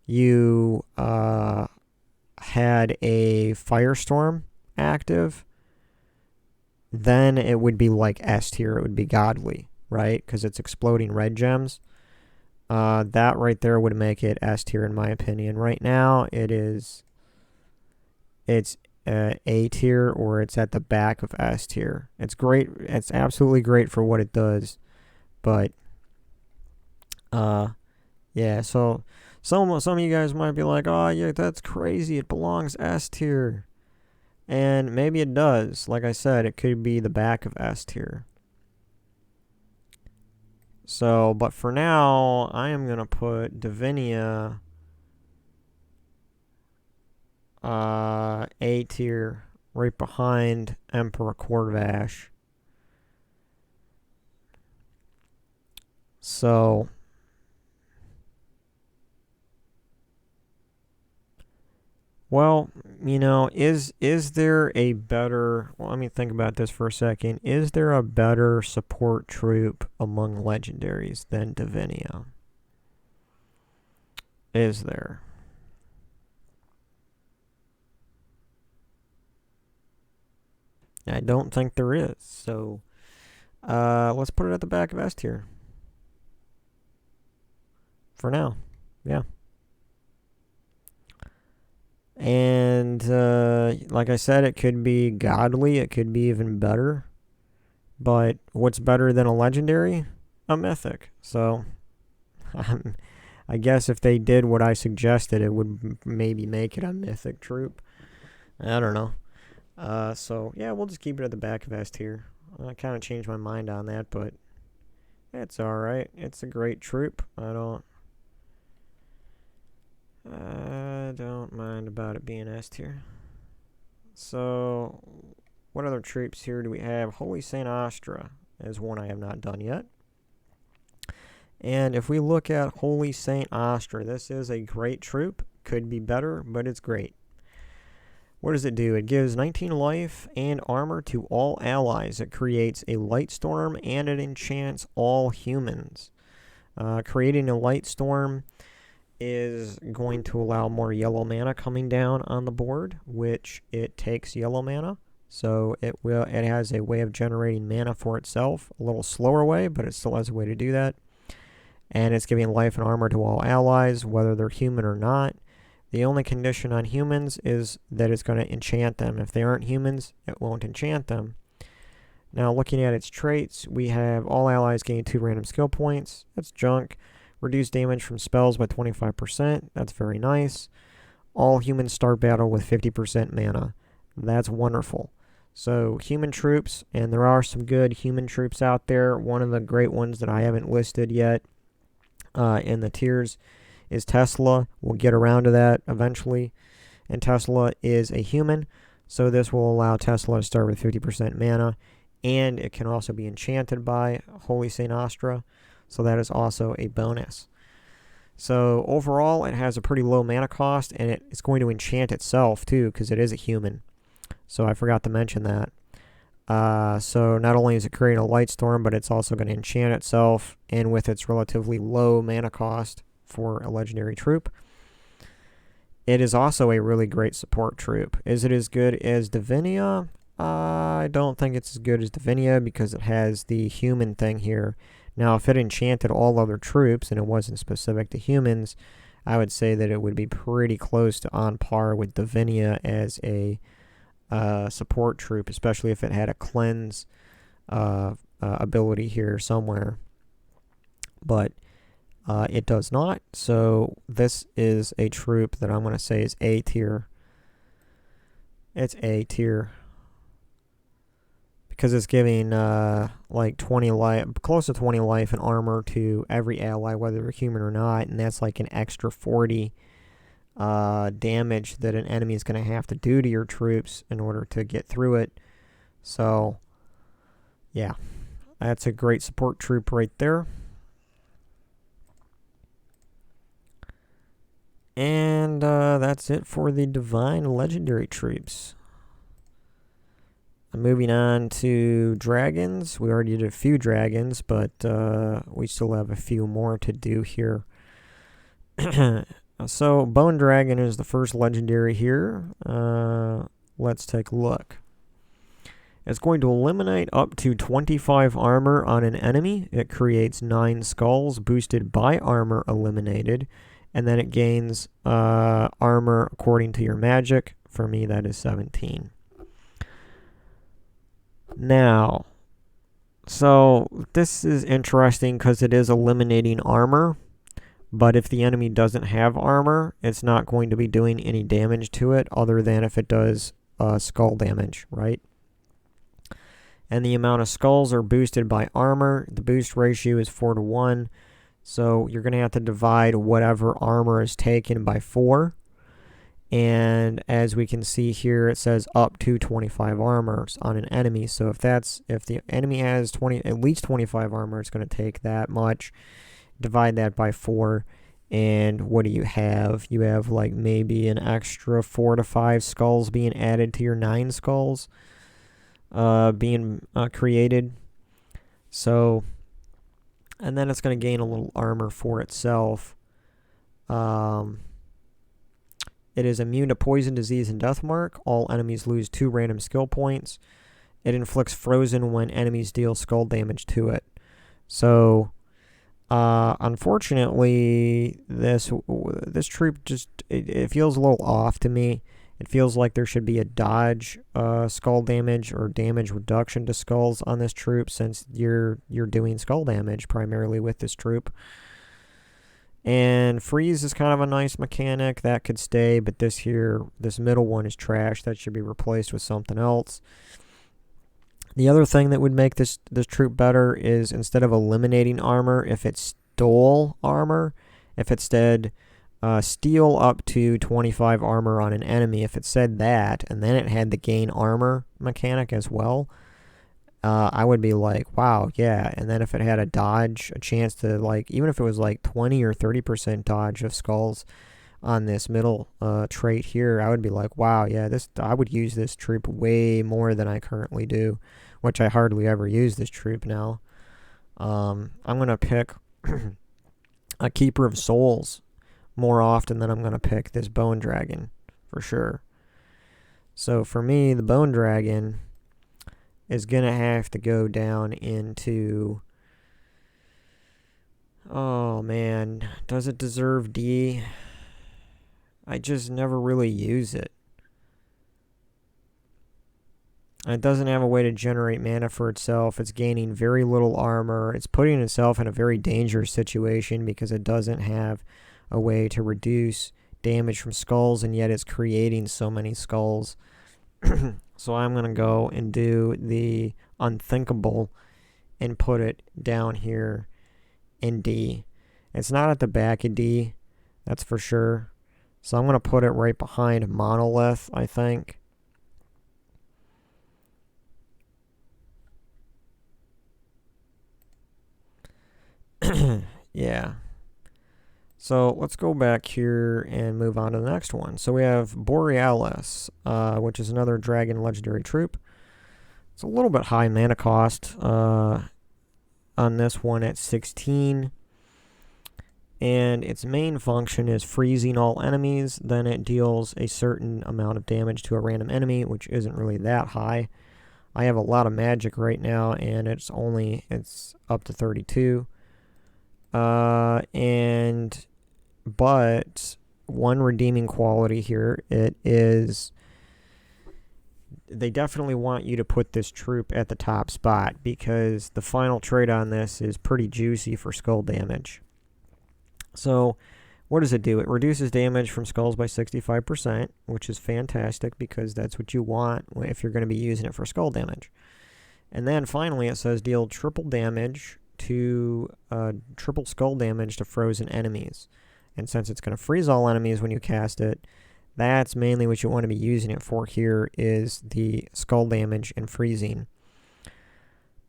S1: you had a Firestorm active, then it would be like S tier. It would be godly, right? Because it's exploding red gems. That right there would make it S tier in my opinion. Right now, it's A tier, or it's at the back of S tier. It's great. It's absolutely great for what it does, but yeah. So some of you guys might be like, "Oh yeah, that's crazy. It belongs S tier," and maybe it does. Like I said, it could be the back of S tier. So, but for now, I am gonna put Devinia A tier, right behind Emperor Corvash. So, well, is there a better, well, let me think about this for a second. Is there a better support troop among legendaries than Devinia? Is there? I don't think there is. So, let's put it at the back of S tier. For now. Yeah. And, like I said, it could be godly. It could be even better. But what's better than a legendary? A mythic. So, I guess if they did what I suggested, it would maybe make it a mythic troop. I don't know. So, yeah, we'll just keep it at the back of S tier. I kind of changed my mind on that, but it's alright. It's a great troop. I don't mind about it being S tier. So, what other troops here do we have? Holy Saint Astra is one I have not done yet. And if we look at Holy Saint Astra, this is a great troop. Could be better, but it's great. What does it do? It gives 19 life and armor to all allies. It creates a light storm, and it enchants all humans. Creating a light storm is going to allow more yellow mana coming down on the board, which it takes yellow mana. So it has a way of generating mana for itself, a little slower way, but it still has a way to do that. And it's giving life and armor to all allies, whether they're human or not. The only condition on humans is that it's going to enchant them. If they aren't humans, it won't enchant them. Now, looking at its traits, we have all allies gain 2 random skill points. That's junk. Reduce damage from spells by 25%. That's very nice. All humans start battle with 50% mana. That's wonderful. So, human troops, and there are some good human troops out there. One of the great ones that I haven't listed yet in the tiers is Tesla. We'll get around to that eventually. And Tesla is a human, so this will allow Tesla to start with 50% mana. And it can also be enchanted by Holy Saint Astra, so that is also a bonus. So overall, it has a pretty low mana cost, and it's going to enchant itself too, because it is a human. So I forgot to mention that. So not only is it creating a light storm, but it's also going to enchant itself, and with its relatively low mana cost for a legendary troop, it is also a really great support troop. Is it as good as Devinia? I don't think it's as good as Devinia because it has the human thing here. Now, if it enchanted all other troops and it wasn't specific to humans, I would say that it would be pretty close to on par with Devinia as a support troop, especially if it had a cleanse ability here somewhere. But it does not, so this is a troop that I'm going to say is A tier. It's A tier. Because it's giving like 20 life, close to 20 life and armor to every ally, whether they're human or not, and that's like an extra 40 damage that an enemy is going to have to do to your troops in order to get through it. So, yeah, that's a great support troop right there. And that's it for the Divine Legendary troops. Moving on to dragons. We already did a few dragons, but we still have a few more to do here. So, Bone Dragon is the first legendary here. Let's take a look. It's going to eliminate up to 25 armor on an enemy. It creates 9 skulls boosted by armor eliminated. And then it gains armor according to your magic. For me, that is 17. Now, so this is interesting because it is eliminating armor, but if the enemy doesn't have armor, it's not going to be doing any damage to it other than if it does skull damage, right? And the amount of skulls are boosted by armor. The boost ratio is 4-1, so you're going to have to divide whatever armor is taken by 4. And as we can see here, it says up to 25 armors on an enemy. So if the enemy has at least 25 armor, it's going to take that much. Divide that by 4, and what do you have? You have like maybe an extra 4 to 5 skulls being added to your 9 skulls being created. So, and then it's going to gain a little armor for itself. It is immune to poison, disease, and death mark. All enemies lose 2 random skill points. It inflicts frozen when enemies deal skull damage to it. So, unfortunately, this troop just it feels a little off to me. It feels like there should be a dodge skull damage or damage reduction to skulls on this troop, since you're doing skull damage primarily with this troop. And freeze is kind of a nice mechanic that could stay, but this middle one is trash. That should be replaced with something else. The other thing that would make this troop better is, instead of eliminating armor, if it stole armor, if it said steal up to 25 armor on an enemy, if it said that, and then it had the gain armor mechanic as well, I would be like, wow, yeah. And then if it had a dodge, a chance to, like, even if it was like 20 or 30% dodge of skulls on this middle trait here, I would be like, wow, yeah, I would use this troop way more than I currently do, which I hardly ever use this troop now. I'm going to pick a Keeper of Souls more often than I'm going to pick this Bone Dragon, for sure. So for me, the Bone Dragon is going to have to go down into... Oh, man. Does it deserve D? I just never really use it. It doesn't have a way to generate mana for itself. It's gaining very little armor. It's putting itself in a very dangerous situation because it doesn't have a way to reduce damage from skulls, and yet it's creating so many skulls. So I'm going to go and do the unthinkable and put it down here in D. It's not at the back of D, that's for sure. So I'm going to put it right behind Monolith, I think. Yeah. So let's go back here and move on to the next one. So we have Borealis, which is another dragon legendary troop. It's a little bit high mana cost on this one at 16. and its main function is freezing all enemies. Then it deals a certain amount of damage to a random enemy, which isn't really that high. I have a lot of magic right now, and it's up to 32. But one redeeming quality here, they definitely want you to put this troop at the top spot, because the final trait on this is pretty juicy for skull damage. So what does it do? It reduces damage from skulls by 65%, which is fantastic because that's what you want if you're going to be using it for skull damage. And then finally it says deal triple skull damage to frozen enemies. And since it's going to freeze all enemies when you cast it, that's mainly what you want to be using it for here, is the skull damage and freezing.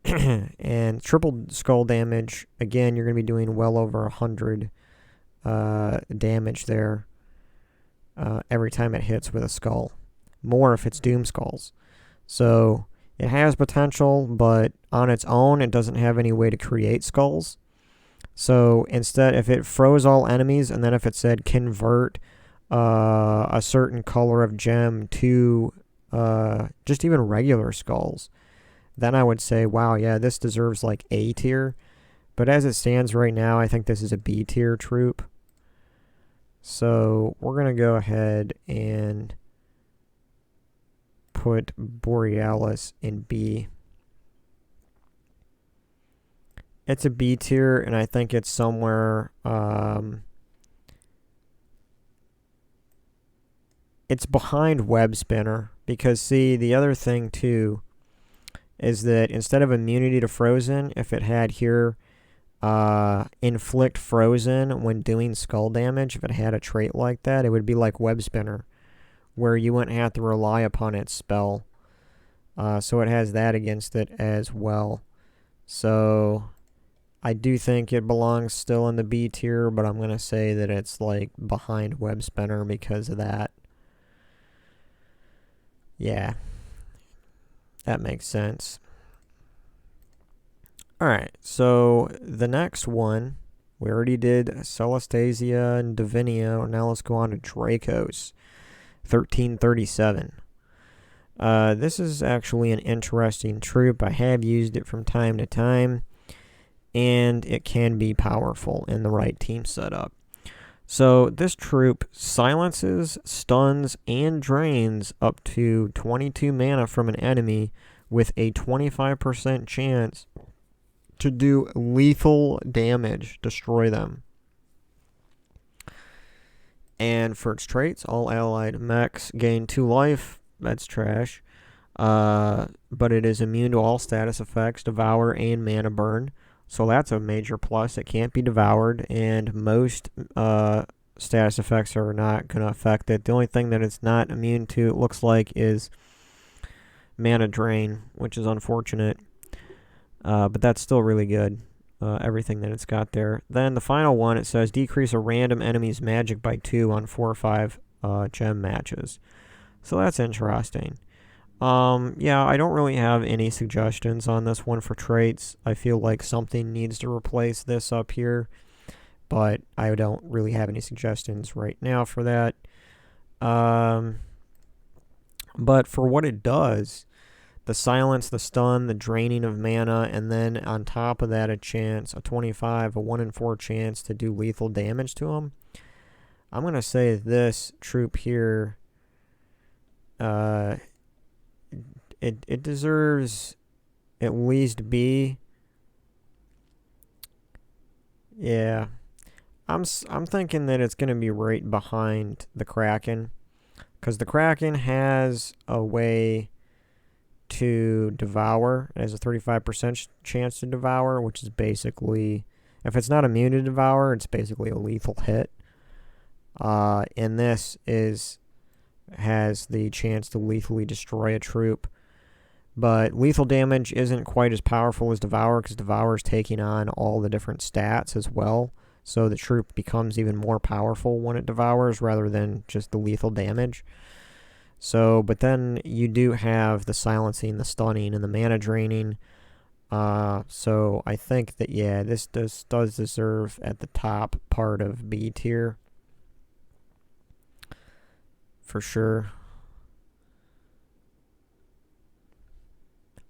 S1: And triple skull damage, again, you're going to be doing well over 100 damage there every time it hits with a skull. More if it's doom skulls. So it has potential, but on its own, it doesn't have any way to create skulls. So instead, if it froze all enemies, and then if it said convert a certain color of gem to just even regular skulls, then I would say, wow, yeah, this deserves like A tier. But as it stands right now, I think this is a B tier troop. So we're going to go ahead and put Borealis in B. It's a B tier, and I think it's somewhere... it's behind Webspinner, because, see, the other thing, too, is that instead of immunity to frozen, if it had here... inflict frozen when doing skull damage, if it had a trait like that, it would be like Webspinner, where you wouldn't have to rely upon its spell. So it has that against it as well. So I do think it belongs still in the B tier, but I'm going to say that it's like behind Webspinner because of that. Yeah, that makes sense. Alright, so the next one, we already did Celestasia and Devinia. Now let's go on to Dracos. 1337. This is actually an interesting troop. I have used it from time to time, and it can be powerful in the right team setup. So this troop silences, stuns, and drains up to 22 mana from an enemy with a 25% chance to do lethal damage, destroy them. And for its traits, all allied mechs gain 2 life. That's trash. But it is immune to all status effects, devour, and mana burn. So that's a major plus. It can't be devoured, and most status effects are not going to affect it. The only thing that it's not immune to, it looks like, is mana drain, which is unfortunate. But that's still really good, everything that it's got there. Then the final one, it says decrease a random enemy's magic by 2 on 4 or 5 gem matches. So that's interesting. Yeah, I don't really have any suggestions on this one for traits. I feel like something needs to replace this up here, but I don't really have any suggestions right now for that. But for what it does, the silence, the stun, the draining of mana, and then on top of that a 1 in 4 chance to do lethal damage to them. I'm going to say this troop here, it deserves at least B. Yeah. I'm thinking that it's going to be right behind the Kraken, because the Kraken has a way to devour. It has a 35% chance to devour, which is basically, if it's not immune to devour, it's basically a lethal hit. And this has the chance to lethally destroy a troop. But lethal damage isn't quite as powerful as devour, because devour is taking on all the different stats as well. So the troop becomes even more powerful when it devours rather than just the lethal damage. So, but then you do have the silencing, the stunning, and the mana draining. So I think that, yeah, this does deserve at the top part of B tier. For sure.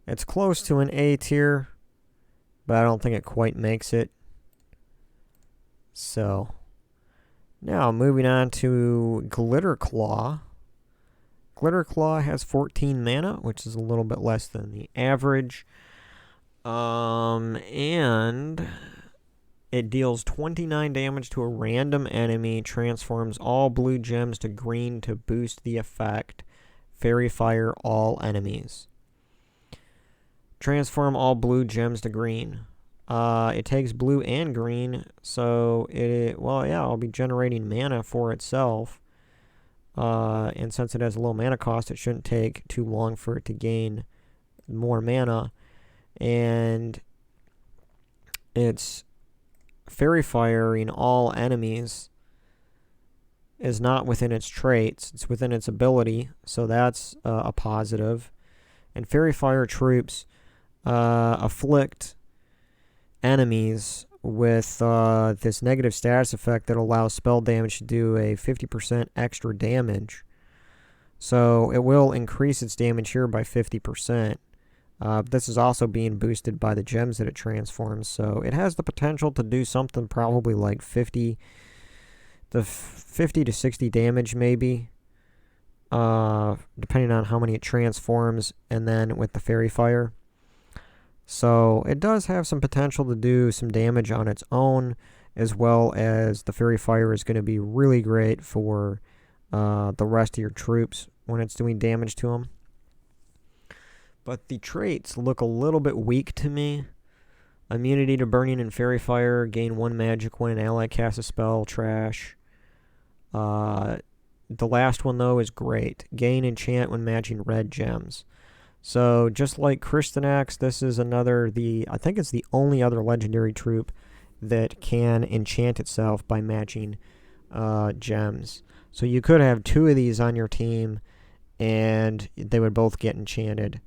S1: It's close to an A tier, but I don't think it quite makes it. So, now moving on to Glitter Claw. Glitter Claw has 14 mana, which is a little bit less than the average. And it deals 29 damage to a random enemy, transforms all blue gems to green to boost the effect. Fairy Fire all enemies. Transform all blue gems to green. It takes blue and green, so I'll be generating mana for itself. And since it has a low mana cost, it shouldn't take too long for it to gain more mana. And it's Fairy Firing all enemies is not within its traits. It's within its ability, so that's a positive. And Fairy Fire troops afflict enemies with this negative status effect that allows spell damage to do a 50% extra damage. So it will increase its damage here by 50%. This is also being boosted by the gems that it transforms, so it has the potential to do something probably like 50 to 60 damage maybe, depending on how many it transforms, and then with the Fairy Fire. So it does have some potential to do some damage on its own, as well as the Fairy Fire is going to be really great for the rest of your troops when it's doing damage to them. But the traits look a little bit weak to me. Immunity to burning and Fairy Fire, gain 1 magic when an ally casts a spell, trash. The last one, though, is great. Gain enchant when matching red gems. So, just like Kristanex, this is I think it's the only other legendary troop that can enchant itself by matching gems. So you could have 2 of these on your team, and they would both get enchanted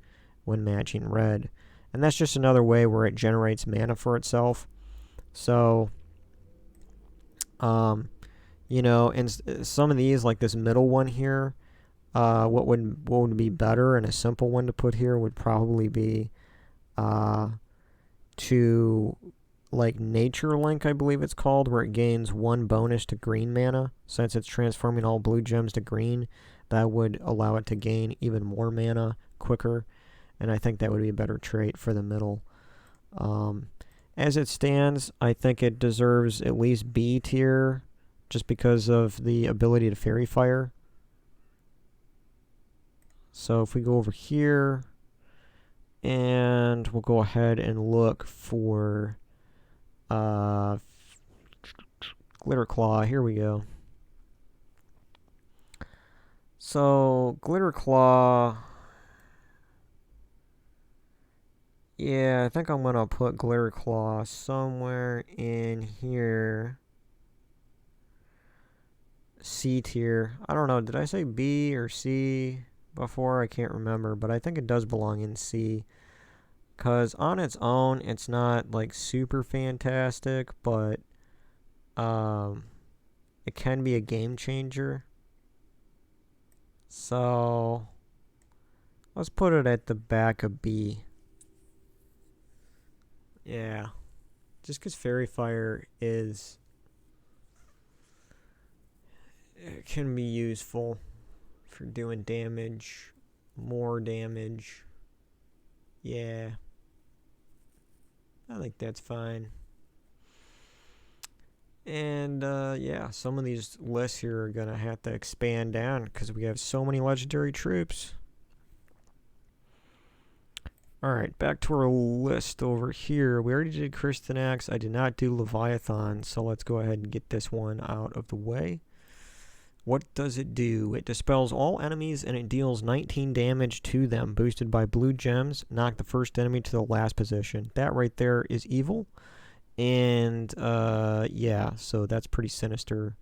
S1: when matching red. And that's just another way where it generates mana for itself. So, and some of these, like this middle one here, what would be better and a simple one to put here would probably be to like Nature Link, I believe it's called, where it gains 1 bonus to green mana. Since it's transforming all blue gems to green, that would allow it to gain even more mana quicker. And I think that would be a better trait for the middle. As it stands, I think it deserves at least B tier, just because of the ability to Fairy Fire. So if we go over here, and we'll go ahead and look for Glitter Claw. Here we go. So Glitter Claw, yeah, I think I'm going to put Glitter Claw somewhere in here. C tier. I don't know, did I say B or C before? I can't remember, but I think it does belong in C. Because on its own, it's not like super fantastic, but it can be a game changer. So let's put it at the back of B. Yeah, just because Fairy Fire it can be useful for doing damage, more damage. Yeah, I think that's fine. And yeah, some of these lists here are gonna have to expand down because we have so many legendary troops. Alright, back to our list over here. We already did Kristanex. I did not do Leviathan, so let's go ahead and get this one out of the way. What does it do? It dispels all enemies and it deals 19 damage to them, boosted by blue gems. Knock the first enemy to the last position. That right there is evil. And yeah, so that's pretty sinister.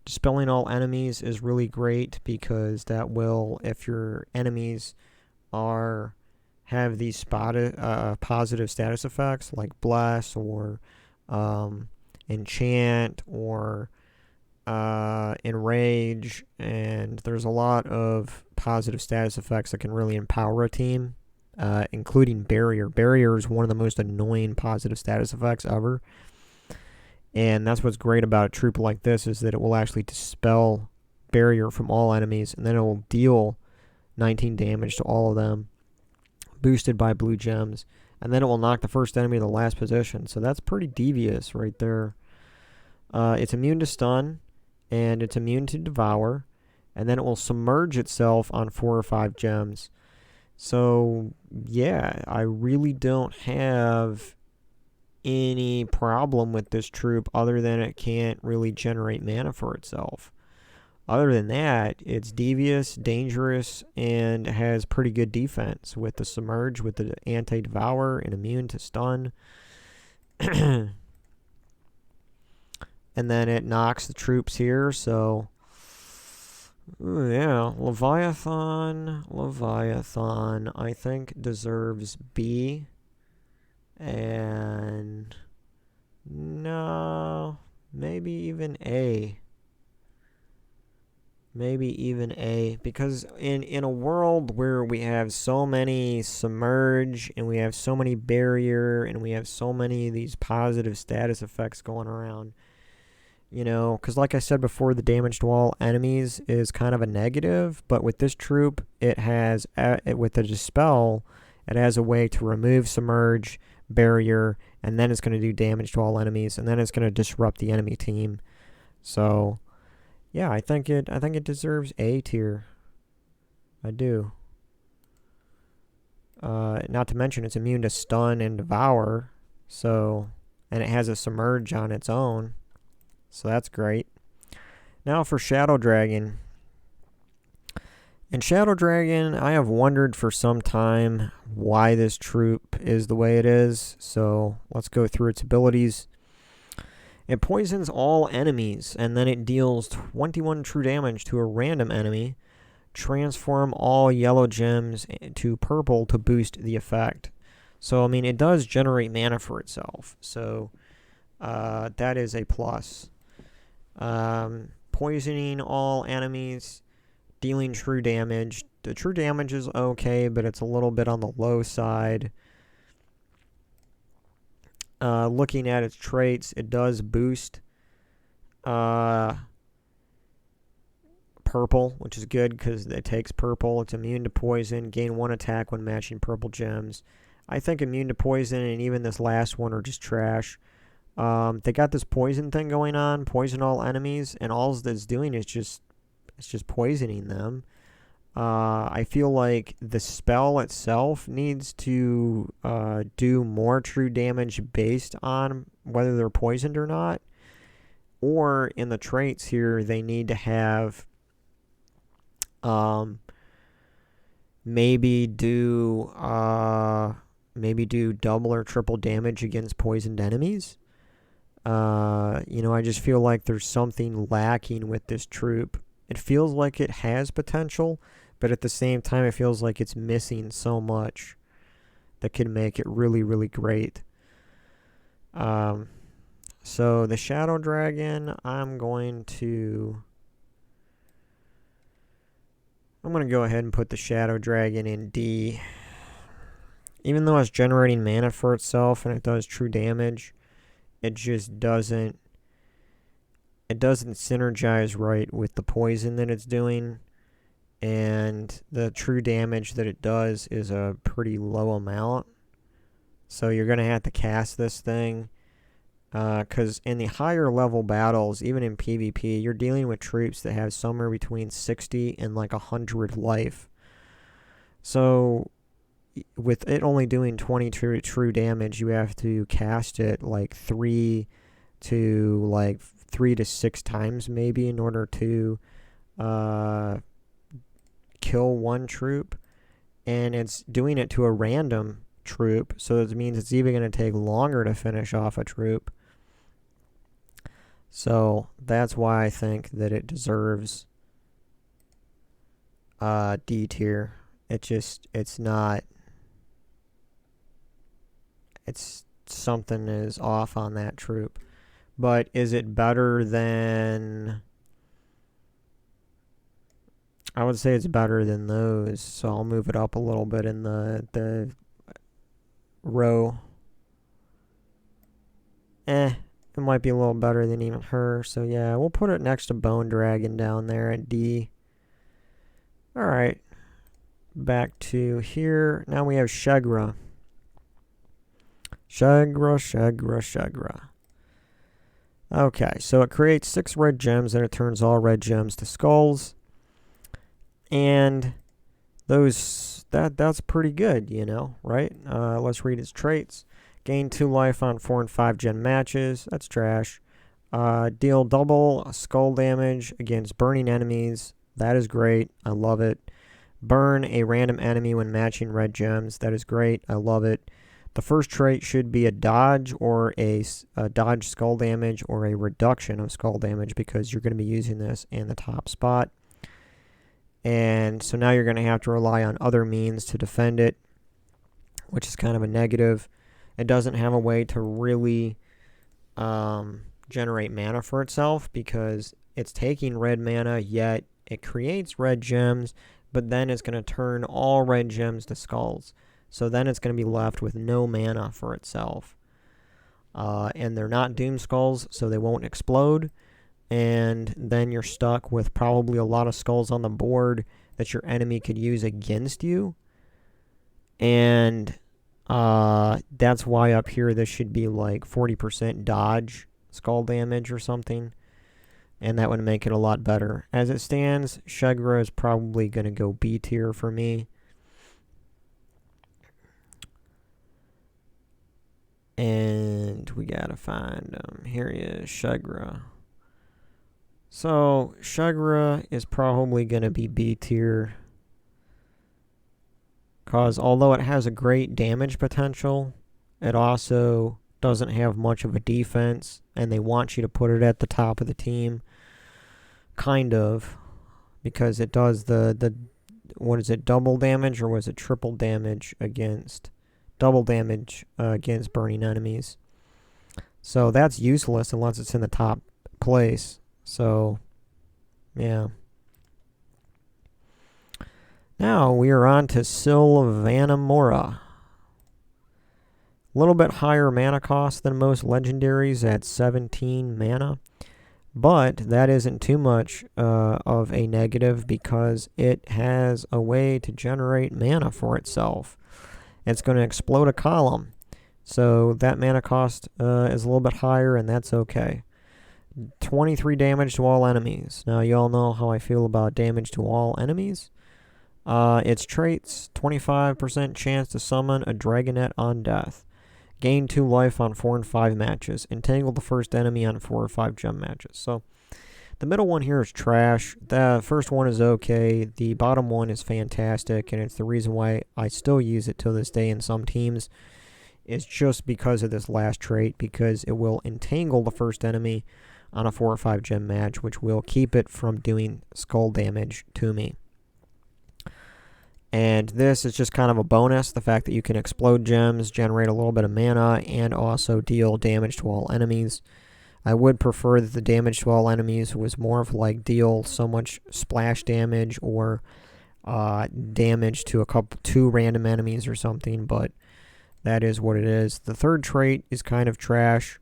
S1: Dispelling all enemies is really great because that will, if your enemies have these positive status effects like Bless or Enchant or Enrage, and there's a lot of positive status effects that can really empower a team, including Barrier. Barrier is one of the most annoying positive status effects ever, and that's what's great about a troop like this, is that it will actually dispel Barrier from all enemies, and then it will deal 19 damage to all of them, boosted by blue gems, and then it will knock the first enemy to the last position. So that's pretty devious right there. It's immune to stun, and it's immune to devour, and then it will submerge itself on 4 or 5 gems. So yeah, I really don't have any problem with this troop other than it can't really generate mana for itself. Other than that, it's devious, dangerous, and has pretty good defense with the submerge, with the anti-devour, and immune to stun. And then it knocks the troops here, so yeah, Leviathan, I think deserves B, and no, maybe even A. Because in a world where we have so many submerge, and we have so many barrier, and we have so many of these positive status effects going around, you know, because like I said before, the damage to all enemies is kind of a negative, but with this troop, it has, with the Dispel, it has a way to remove submerge, barrier, and then it's going to do damage to all enemies, and then it's going to disrupt the enemy team. So yeah, I think it deserves A tier. I do. Not to mention it's immune to stun and devour, so, and it has a submerge on its own, so that's great. Now for Shadow Dragon. In Shadow Dragon, I have wondered for some time why this troop is the way it is, so let's go through its abilities. It poisons all enemies, and then it deals 21 true damage to a random enemy. Transform all yellow gems to purple to boost the effect. So, I mean, it does generate mana for itself, so that is a plus. Poisoning all enemies, dealing true damage. The true damage is okay, but it's a little bit on the low side. Looking at its traits, it does boost purple, which is good because it takes purple. It's immune to poison, gain 1 attack when matching purple gems. I think immune to poison and even this last one are just trash. They got this poison thing going on, poison all enemies, and all that's doing is just poisoning them. I feel like the spell itself needs to do more true damage based on whether they're poisoned or not. Or in the traits here, they need to have maybe do double or triple damage against poisoned enemies. I just feel like there's something lacking with this troop. It feels like it has potential, but at the same time, it feels like it's missing so much that could make it really, really great. So the Shadow Dragon, I'm going to go ahead and put the Shadow Dragon in D. Even though it's generating mana for itself and it does true damage, it just doesn't synergize right with the poison that it's doing, and the true damage that it does is a pretty low amount. So you're going to have to cast this thing, because in the higher level battles, even in PvP, you're dealing with troops that have somewhere between 60 and like 100 life. So with it only doing 20 true damage, you have to cast it like 3 to 6 times maybe in order to kill one troop, and it's doing it to a random troop, so it means it's even going to take longer to finish off a troop. So that's why I think that it deserves D tier. It's not it's something is off on that troop. But is it better than... I would say it's better than those, so I'll move it up a little bit in the row. It might be a little better than even her, so yeah, we'll put it next to Bone Dragon down there at D. Alright, back to here. Now we have Shagra. Shagra. Okay, so it creates 6 red gems, and it turns all red gems to skulls. And that's pretty good, you know, right? Let's read its traits. Gain 2 life on 4 and 5 gem matches. That's trash. Deal double skull damage against burning enemies. That is great. I love it. Burn a random enemy when matching red gems. That is great. I love it. The first trait should be a dodge or a dodge skull damage or a reduction of skull damage, because you're going to be using this in the top spot. And so now you're going to have to rely on other means to defend it, which is kind of a negative. It doesn't have a way to really generate mana for itself, because it's taking red mana, yet it creates red gems, but then it's going to turn all red gems to skulls. So then it's going to be left with no mana for itself. And they're not Doom Skulls, so they won't explode. And then you're stuck with probably a lot of skulls on the board that your enemy could use against you. And that's why up here this should be like 40% dodge skull damage or something. And that would make it a lot better. As it stands, Shagra is probably going to go B tier for me. And we gotta find him. Here he is, Shagra. So, Shagra is probably gonna be B tier. Because although it has a great damage potential, it also doesn't have much of a defense. And they want you to put it at the top of the team. Kind of. Because it does the what is it, double damage, or was it triple damage against... double damage against burning enemies. So that's useless unless it's in the top place. So, yeah. Now we are on to Sylvanna. A little bit higher mana cost than most legendaries at 17 mana. But that isn't too much of a negative, because it has a way to generate mana for itself. It's going to explode a column. So that mana cost is a little bit higher, and that's okay. 23 damage to all enemies. Now, you all know how I feel about damage to all enemies. Its traits: 25% chance to summon a Dragonet on death. Gain 2 life on 4 and 5 matches. Entangle the first enemy on 4 or 5 gem matches. So, the middle one here is trash. The first one is okay. The bottom one is fantastic, and it's the reason why I still use it till this day in some teams. It's just because of this last trait, because it will entangle the first enemy on a 4 or 5 gem match, which will keep it from doing skull damage to me. And this is just kind of a bonus, the fact that you can explode gems, generate a little bit of mana, and also deal damage to all enemies. I would prefer that the damage to all enemies was more of like deal so much splash damage or damage to 2 random enemies or something, but that is what it is. The third trait is kind of trash,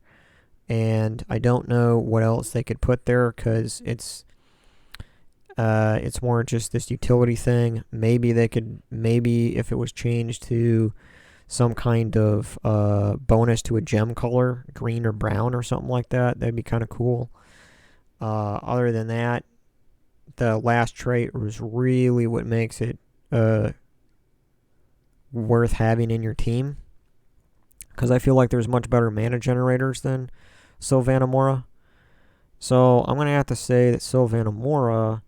S1: and I don't know what else they could put there, because it's more just this utility thing. Maybe if it was changed to some kind of bonus to a gem color, green or brown or something like that, that'd be kind of cool. Other than that, the last trait was really what makes it worth having in your team, because I feel like there's much better mana generators than Sylvanna. So I'm going to have to say that Sylvanna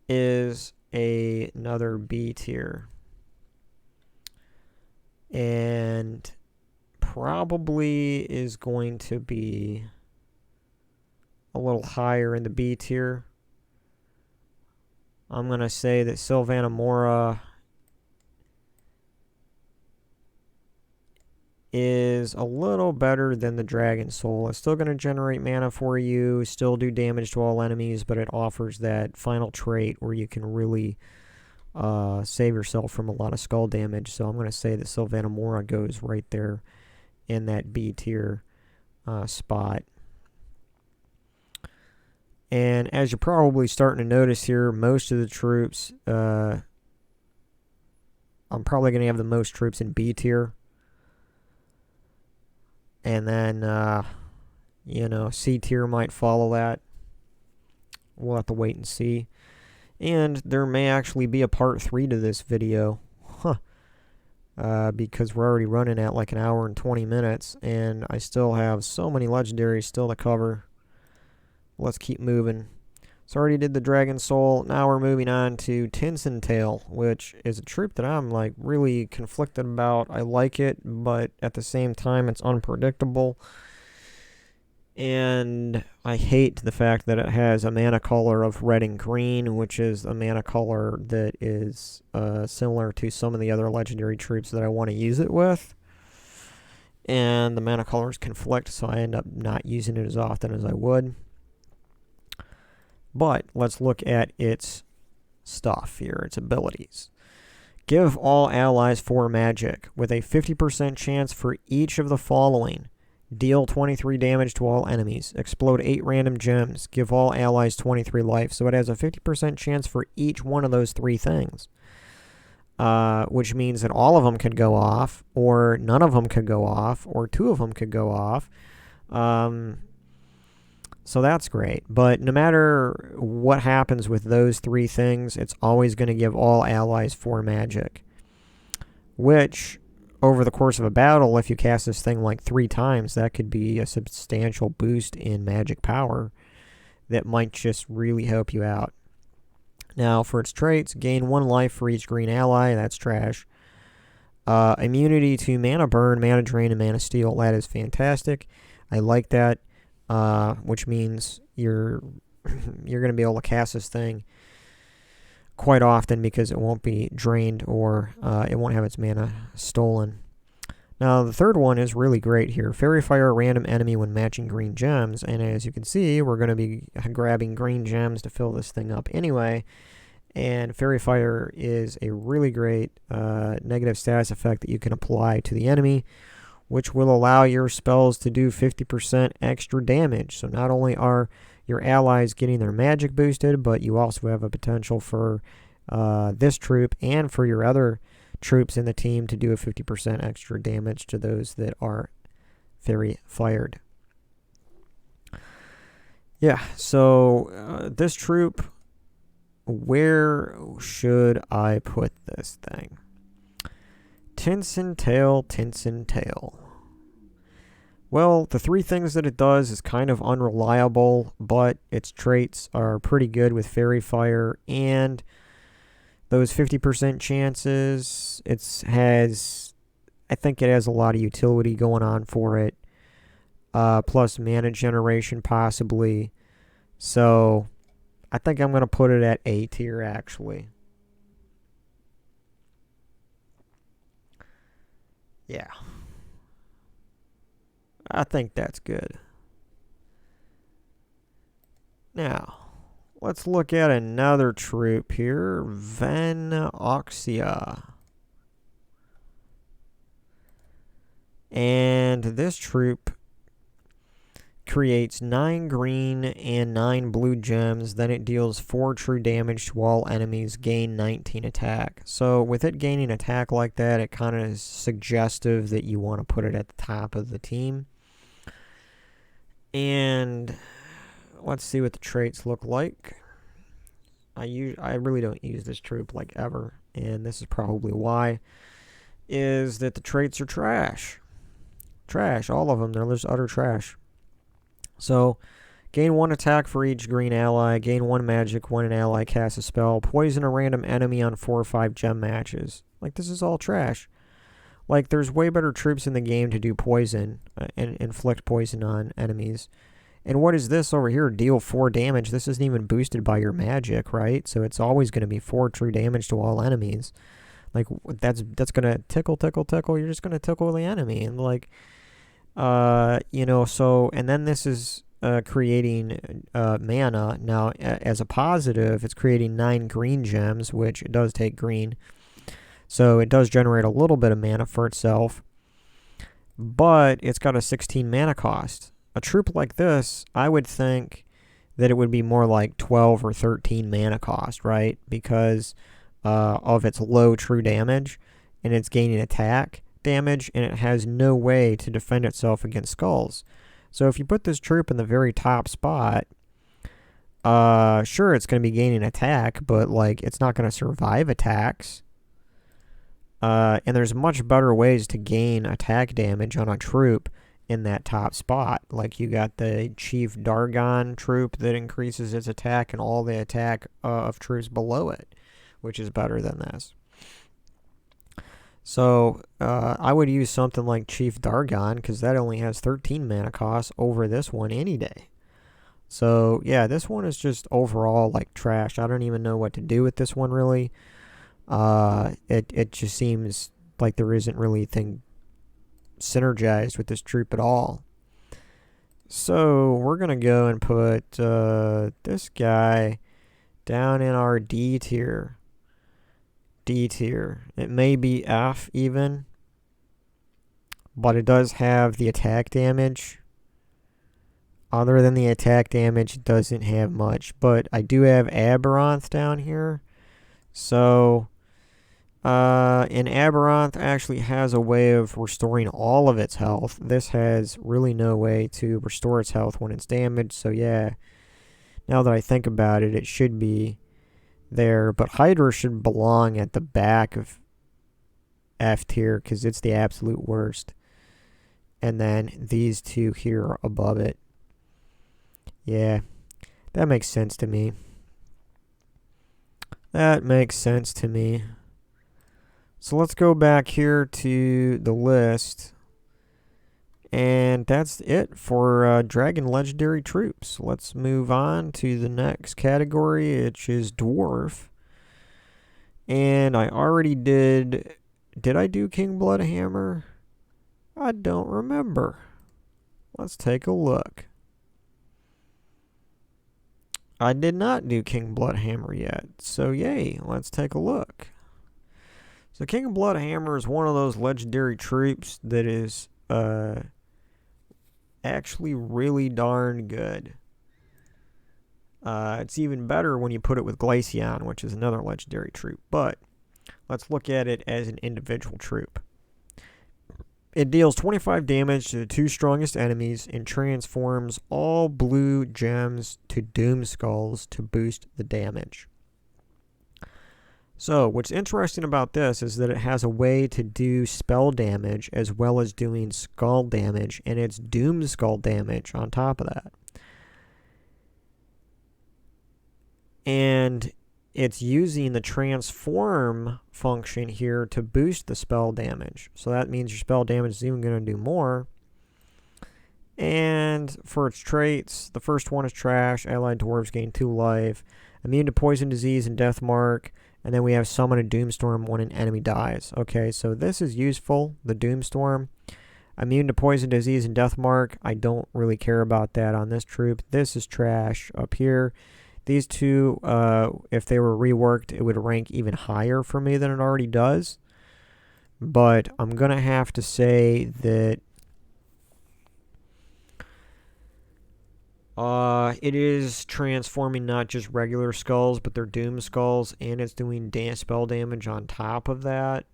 S1: is another B tier. And probably is going to be a little higher in the B tier. I'm going to say that Sylvanna is a little better than the Dragon Soul. It's still going to generate mana for you, still do damage to all enemies, but it offers that final trait where you can really save yourself from a lot of skull damage. So I'm going to say that Sylvanna goes right there in that B tier spot. And as you're probably starting to notice here, most of the troops, I'm probably going to have the most troops in B tier. And then, C tier might follow that. We'll have to wait and see. And there may actually be a part 3 to this video. Because we're already running at like an hour and 20 minutes. And I still have so many legendaries still to cover. Let's keep moving. So I already did the Dragon Soul. Now we're moving on to Tinseltail, which is a troop that I'm like really conflicted about. I like it, but at the same time it's unpredictable. And I hate the fact that it has a mana color of red and green, which is a mana color that is similar to some of the other legendary troops that I want to use it with. And the mana colors conflict, so I end up not using it as often as I would. But let's look at its stuff here, its abilities. Give all allies 4 magic with a 50% chance for each of the following. Deal 23 damage to all enemies. Explode 8 random gems. Give all allies 23 life. So it has a 50% chance for each one of those 3 things. Which means that all of them could go off, or none of them could go off, or 2 of them could go off. So that's great. But no matter what happens with those 3 things, it's always going to give all allies 4 magic. Which, over the course of a battle, if you cast this thing like 3 times, that could be a substantial boost in magic power that might just really help you out. Now, for its traits, gain 1 life for each green ally. That's trash. Immunity to mana burn, mana drain, and mana steal. That is fantastic. I like that. Which means you're going to be able to cast this thing quite often because it won't be drained or it won't have its mana stolen. Now, the third one is really great here. Fairy Fire a random enemy when matching green gems. And as you can see, we're going to be grabbing green gems to fill this thing up anyway. And Fairy Fire is a really great negative status effect that you can apply to the enemy, which will allow your spells to do 50% extra damage. So not only are your allies getting their magic boosted, but you also have a potential for this troop and for your other troops in the team to do a 50% extra damage to those that are fairy fired. Yeah, so this troop, where should I put this thing? Tinseltail. Well, the 3 things that it does is kind of unreliable, but its traits are pretty good with Fairy Fire, and those 50% chances, I think it has a lot of utility going on for it, plus mana generation possibly. So I think I'm going to put it at A tier, actually. Yeah. I think that's good. Now, let's look at another troop here. Voxia. And this troop creates 9 green and 9 blue gems. Then it deals 4 true damage to all enemies, gain 19 attack. So with it gaining attack like that, it kind of is suggestive that you want to put it at the top of the team. And let's see what the traits look like. I really don't use this troop like ever, and this is probably why, is that the traits are trash. Trash, all of them. They're just utter trash. So, gain 1 attack for each green ally, gain 1 magic when an ally casts a spell, poison a random enemy on 4 or 5 gem matches. Like, this is all trash. Like, there's way better troops in the game to do poison and inflict poison on enemies. And what is this over here? Deal 4 damage. This isn't even boosted by your magic, right? So it's always going to be 4 true damage to all enemies. Like, that's gonna tickle. You're just gonna tickle the enemy, and like, so, and then this is creating mana. Now, as a positive, it's creating 9 green gems, which it does take green. So it does generate a little bit of mana for itself. But it's got a 16 mana cost. A troop like this, I would think that it would be more like 12 or 13 mana cost, right? Because of its low true damage, and it's gaining attack damage, and it has no way to defend itself against skulls. So if you put this troop in the very top spot, sure, it's going to be gaining attack, but like it's not going to survive attacks. And there's much better ways to gain attack damage on a troop in that top spot. Like you got the Chief Dargon troop that increases its attack and all the attack of troops below it, which is better than this. So I would use something like Chief Dargon, because that only has 13 mana cost over this one any day. So yeah, this one is just overall like trash. I don't even know what to do with this one really. It just seems like there isn't really anything synergized with this troop at all. So we're gonna go and put this guy down in our D tier. It may be F even, but it does have the attack damage. Other than the attack damage, it doesn't have much. But I do have Aberonth down here. So, and Aberonth actually has a way of restoring all of its health. This has really no way to restore its health when it's damaged. So yeah, now that I think about it, it should be there. But Hydra should belong at the back of F tier, because it's the absolute worst. And then these two here are above it. Yeah, that makes sense to me. So let's go back here to the list. And that's it for Dragon Legendary Troops. Let's move on to the next category, which is Dwarf. And I already did... Did I do King Bloodhammer? I don't remember. Let's take a look. I did not do King Bloodhammer yet. So yay, let's take a look. So King Bloodhammer is one of those legendary troops that is actually really darn good. It's even better when you put it with Glaceon, which is another legendary troop. But let's look at it as an individual troop. It deals 25 damage to the 2 strongest enemies and transforms all blue gems to Doom Skulls to boost the damage. So, what's interesting about this is that it has a way to do spell damage as well as doing skull damage, and it's Doom Skull damage on top of that. And it's using the transform function here to boost the spell damage. So that means your spell damage is even going to do more. And for its traits, the first one is trash. Allied dwarves gain 2 life. Immune to poison, disease, and death mark. And then we have summon a Doomstorm when an enemy dies. Okay, so this is useful, the Doomstorm. Immune to poison, disease, and death mark. I don't really care about that on this troop. This is trash up here. These two, if they were reworked, it would rank even higher for me than it already does. But I'm going to have to say that it is transforming not just regular skulls, but they're Doom Skulls, and it's doing spell damage on top of that.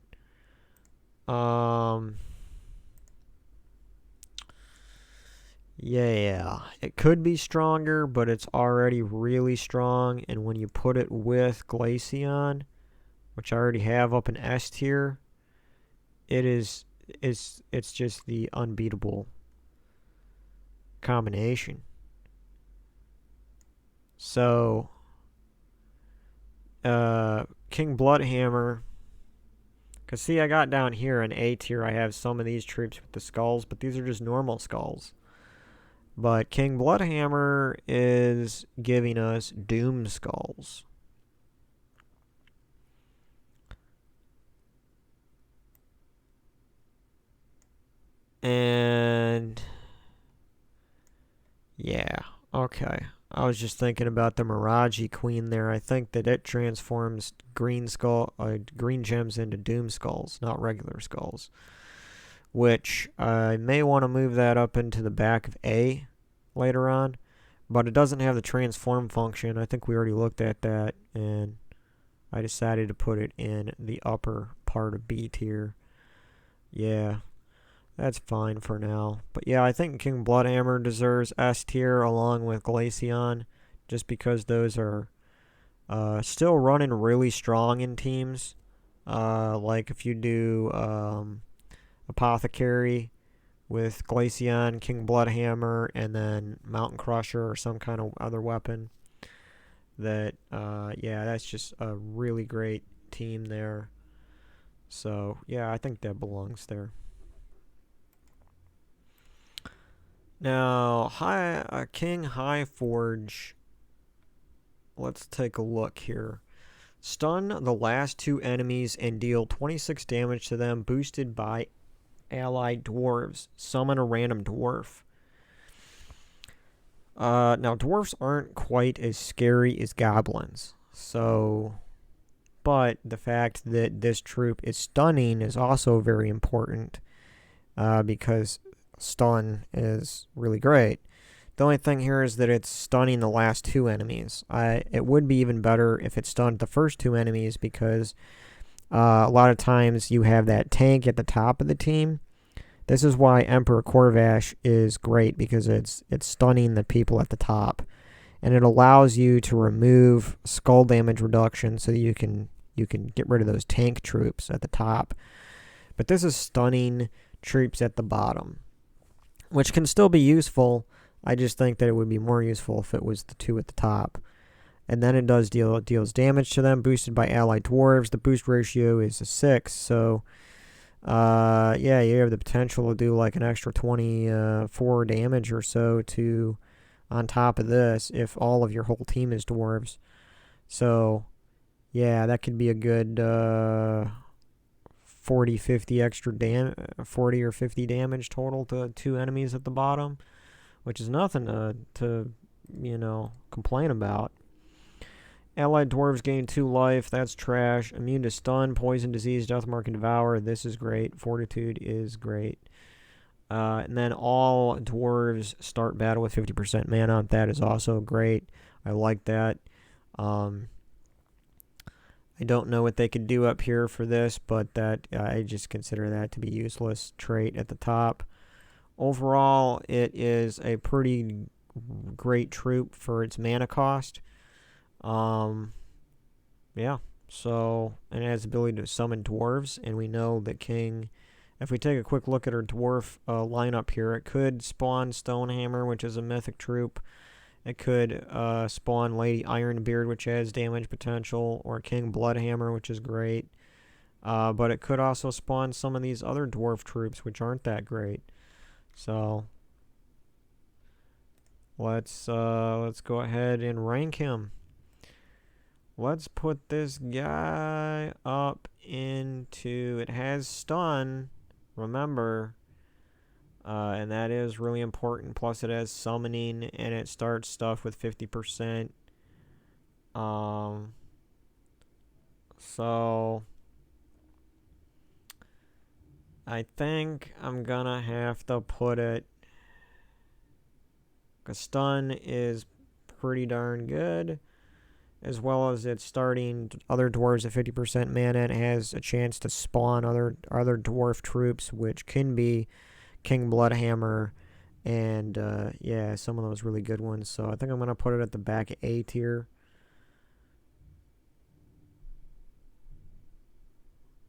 S1: Yeah, it could be stronger, but it's already really strong. And when you put it with Glaceon, which I already have up in S tier, it's just the unbeatable combination. So, King Bloodhammer, because see, I got down here in A tier, I have some of these troops with the skulls, but these are just normal skulls. But King Bloodhammer is giving us Doom Skulls. And yeah, okay. I was just thinking about the Miraji Queen there. I think that it transforms green gems into doom skulls, not regular skulls. Which I may want to move that up into the back of A later on, but it doesn't have the transform function. I think we already looked at that, and I decided to put it in the upper part of B tier. Yeah, that's fine for now. But yeah, I think King Bloodhammer deserves S tier along with Glaceon, just because those are still running really strong in teams. Like if you do Apothecary with Glaceon, King Bloodhammer, and then Mountain Crusher or some kind of other weapon. Yeah, that's just a really great team there. So, yeah, I think that belongs there. Now, King Highforge. Let's take a look here. Stun the last 2 enemies and deal 26 damage to them, boosted by allied dwarves. Summon a random dwarf. Now, dwarves aren't quite as scary as goblins. So, but the fact that this troop is stunning is also very important because stun is really great. The only thing here is that it's stunning the last 2 enemies. It would be even better if it stunned the first 2 enemies because a lot of times you have that tank at the top of the team. This is why Emperor Corvash is great, because it's stunning the people at the top. And it allows you to remove skull damage reduction so that you can get rid of those tank troops at the top. But this is stunning troops at the bottom, which can still be useful. I just think that it would be more useful if it was the 2 at the top. And then it deals damage to them, boosted by allied dwarves. The boost ratio is a 6, so yeah, you have the potential to do like an extra 24 damage or so to on top of this if all of your whole team is dwarves. So yeah, that could be a good 40 or 50 damage total to 2 enemies at the bottom, which is nothing to complain about. Allied dwarves gain 2 life. That's trash. Immune to stun, poison, disease, death mark, and devour. This is great. Fortitude is great. And then all dwarves start battle with 50% mana. That is also great. I like that. I don't know what they could do up here for this, but that I just consider that to be useless trait at the top. Overall, it is a pretty great troop for its mana cost. Yeah, so, and it has the ability to summon dwarves, and we know that King, if we take a quick look at our dwarf lineup here, it could spawn Stonehammer, which is a mythic troop. It could spawn Lady Ironbeard, which has damage potential, or King Bloodhammer, which is great. But it could also spawn some of these other dwarf troops, which aren't that great. So let's go ahead and rank him. Let's put this guy up into... It has stun, remember, and that is really important. Plus, it has summoning, and it starts stuff with 50%. So I think I'm gonna have to put it... because stun is pretty darn good, as well as it's starting other dwarves at 50% mana, and has a chance to spawn other dwarf troops, which can be King Bloodhammer, and yeah, some of those really good ones. So I think I'm going to put it at the back A tier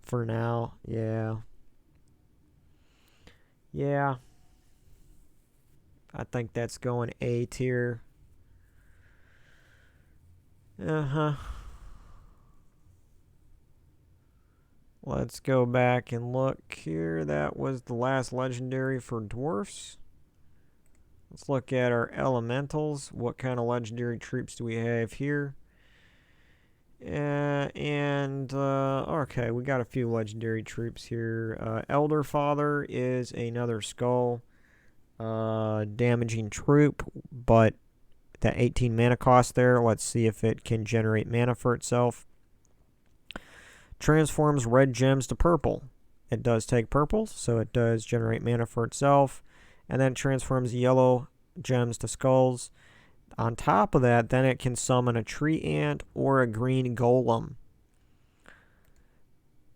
S1: for now. Yeah, I think that's going A tier. Let's go back and look here. That was the last legendary for dwarfs. Let's look at our elementals. What kind of legendary troops do we have here? Okay, we got a few legendary troops here. Elder Father is another skull damaging troop, but that 18 mana cost there. Let's see if it can generate mana for itself. Transforms red gems to purple. It does take purple, so it does generate mana for itself. And then transforms yellow gems to skulls. On top of that, then it can summon a tree ant or a green golem.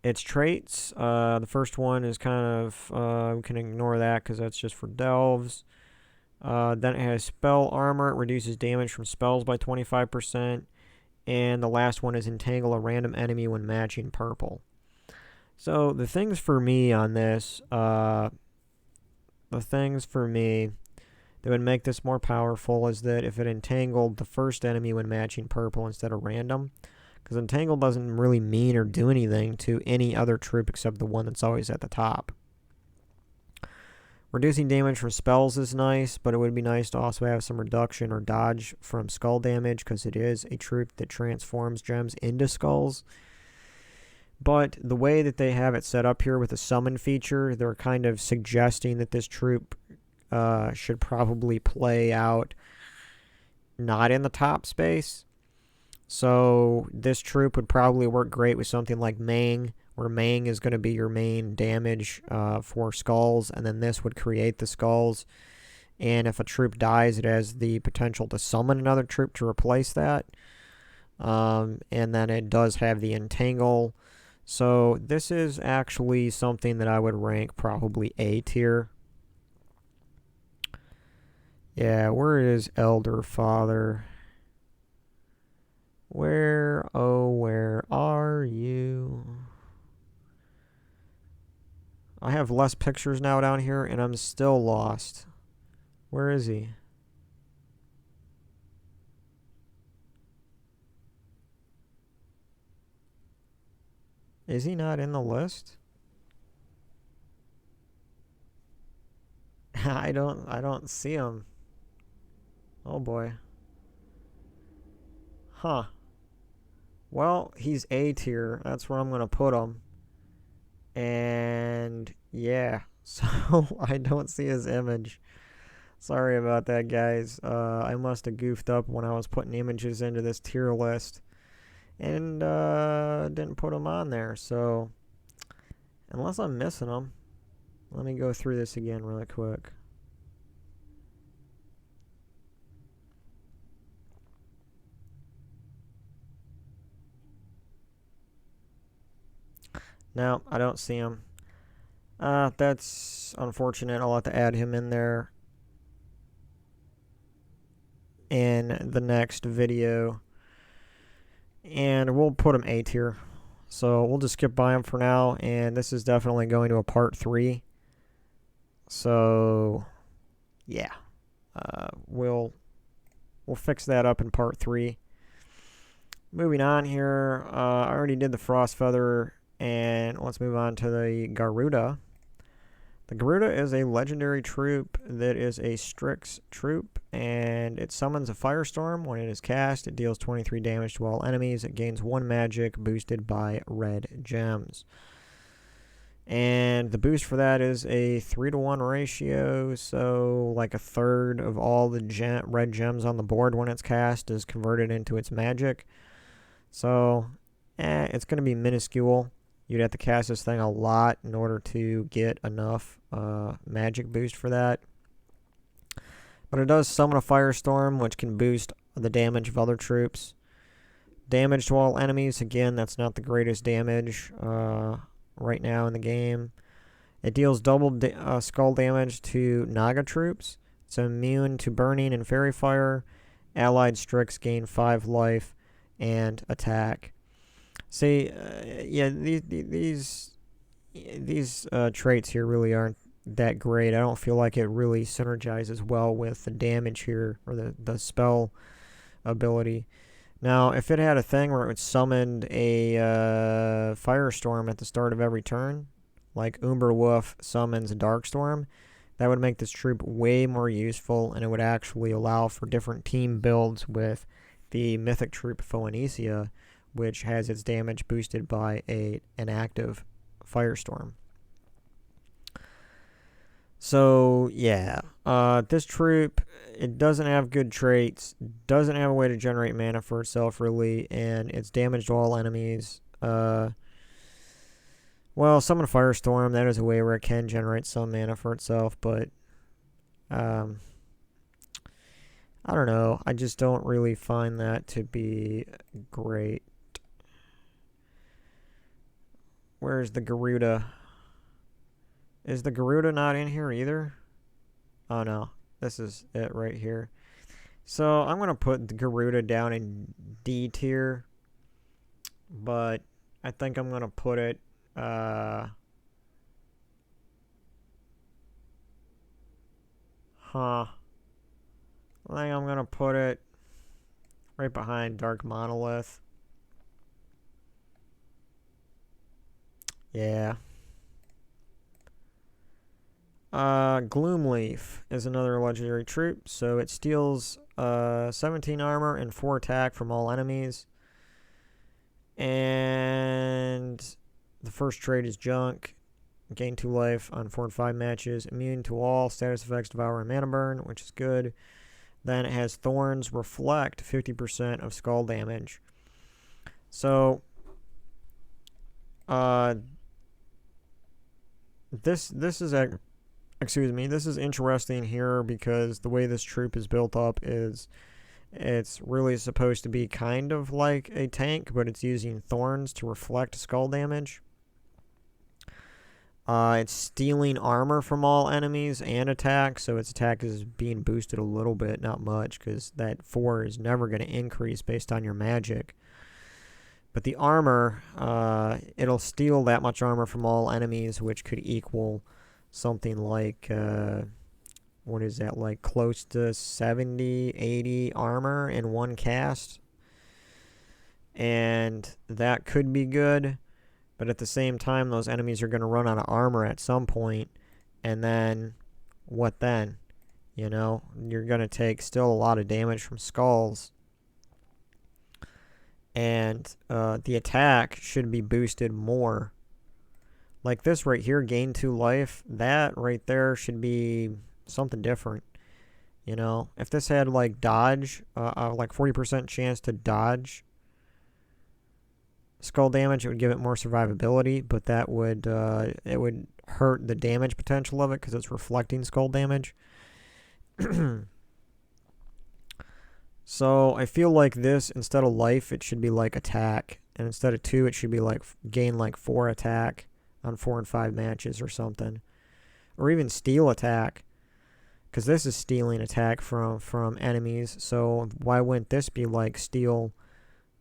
S1: Its traits, the first one is kind of, we can ignore that because that's just for delves. Then it has spell armor. It reduces damage from spells by 25%. And the last one is entangle a random enemy when matching purple. So the things for me on this, that would make this more powerful is that if it entangled the first enemy when matching purple instead of random, because entangle doesn't really mean or do anything to any other troop except the one that's always at the top. Reducing damage from spells is nice, but it would be nice to also have some reduction or dodge from skull damage because it is a troop that transforms gems into skulls. But the way that they have it set up here with the summon feature, they're kind of suggesting that this troop should probably play out not in the top space. So this troop would probably work great with something like Mang, where Mang is going to be your main damage for skulls, and then this would create the skulls. And if a troop dies, it has the potential to summon another troop to replace that. And then it does have the entangle. So this is actually something that I would rank probably A tier. Yeah, where is Elder Father? Where, oh, where are you? I have less pictures now down here, and I'm still lost. Where is he? Is he not in the list? I don't see him. Oh boy. Huh. Well, he's A tier. That's where I'm going to put him. And yeah, so I don't see his image. Sorry about that, guys. I must have goofed up when I was putting images into this tier list and didn't put them on there. So unless I'm missing them, let me go through this again really quick. No, I don't see him. That's unfortunate. I'll have to add him in there in the next video. And we'll put him A tier. So we'll just skip by him for now. And this is definitely going to a part 3. So, yeah. We'll fix that up in part 3. Moving on here. I already did the Frost Feather. And let's move on to the Garuda. The Garuda is a legendary troop that is a Strix troop, and it summons a Firestorm. When it is cast, it deals 23 damage to all enemies. It gains 1 magic boosted by red gems. And the boost for that is a 3-to-1 ratio, so like a third of all the red gems on the board when it's cast is converted into its magic. So, it's going to be minuscule. You'd have to cast this thing a lot in order to get enough magic boost for that. But it does summon a Firestorm, which can boost the damage of other troops. Damage to all enemies, again, that's not the greatest damage right now in the game. It deals double skull damage to Naga troops. It's immune to burning and fairy fire. Allied Strix gain 5 life and attack. See, yeah, these traits here really aren't that great. I don't feel like it really synergizes well with the damage here, or the spell ability. Now, if it had a thing where it summoned a Firestorm at the start of every turn, like Umberwolf summons a Darkstorm, that would make this troop way more useful, and it would actually allow for different team builds with the mythic troop Phoenicia, which has its damage boosted by an active firestorm. So, yeah. This troop, it doesn't have good traits, doesn't have a way to generate mana for itself, really, and it's damaged all enemies. Well, Summon Firestorm, that is a way where it can generate some mana for itself, but I don't know. I just don't really find that to be great. Where's the Garuda? Is the Garuda not in here either? Oh no, this is it right here. So I'm going to put the Garuda down in D tier, but I think I'm going to put it I think I'm going to put it right behind Dark Monolith. Yeah. Gloomleaf is another legendary troop, so it steals 17 armor and 4 attack from all enemies. And the first trait is junk. Gain 2 life on 4 and 5 matches. Immune to all status effects, Devour and Mana Burn, which is good. Then it has Thorns reflect 50% of skull damage. So, this is a this is interesting here because the way this troop is built up is it's really supposed to be kind of like a tank, but it's using thorns to reflect skull damage. It's stealing armor from all enemies and attack, so its attack is being boosted a little bit, not much, because that 4 is never going to increase based on your magic. But the armor, it'll steal that much armor from all enemies, which could equal something like, what is that, like close to 70, 80 armor in one cast. And that could be good, but at the same time, those enemies are going to run out of armor at some point, and then, what then? You know, you're going to take still a lot of damage from skulls. And the attack should be boosted more. Like this right here, gain 2 life, that right there should be something different. You know, if this had like dodge, like 40% chance to dodge skull damage, it would give it more survivability, but that would, it would hurt the damage potential of it because it's reflecting skull damage. So I feel like this, instead of life, it should be like attack. And instead of 2, it should be like gain like 4 attack on 4 and 5 matches or something. Or even steal attack. Because this is stealing attack from enemies. So why wouldn't this be like steal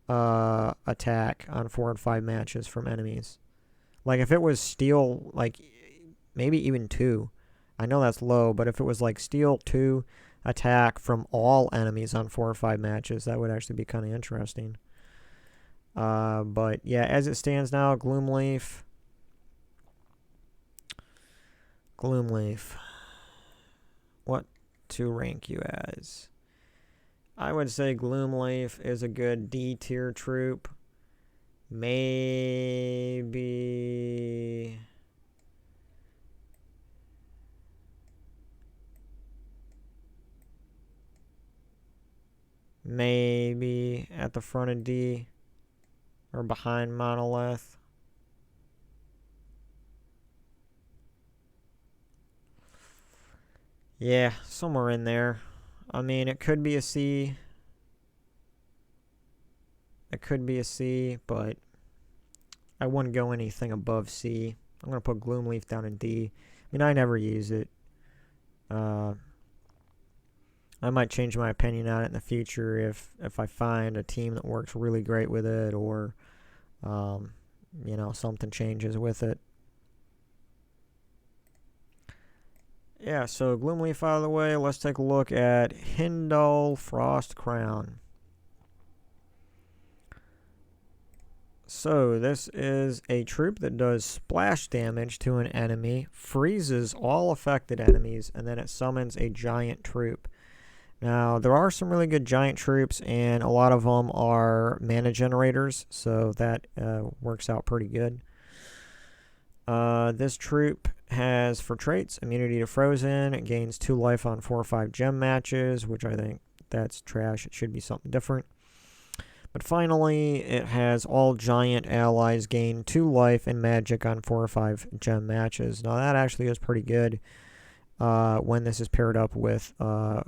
S1: attack on 4 and 5 matches from enemies? Like if it was steal, like maybe even 2. I know that's low, but if it was like steal 2 attack from all enemies on 4 or 5 matches, that would actually be kind of interesting. But yeah, as it stands now, Gloomleaf. What to rank you as? I would say Gloomleaf is a good D tier troop. Maybe at the front of D or behind Monolith. Yeah, somewhere in there. I mean, it could be a C. It could be a C, but I wouldn't go anything above C. I'm going to put Gloomleaf down in D. I mean, I never use it. I might change my opinion on it in the future if I find a team that works really great with it, or you know, something changes with it. Yeah, so Gloomleaf out of the way, let's take a look at Hindal Frost Crown. So this is a troop that does splash damage to an enemy, freezes all affected enemies, and then it summons a giant troop. Now, there are some really good giant troops, and a lot of them are mana generators, so that works out pretty good. This troop has, for traits, immunity to frozen. It gains 2 life on 4 or 5 gem matches, which I think that's trash. It should be something different. But finally, it has all giant allies gain 2 life and magic on 4 or 5 gem matches. Now, that actually is pretty good when this is paired up with a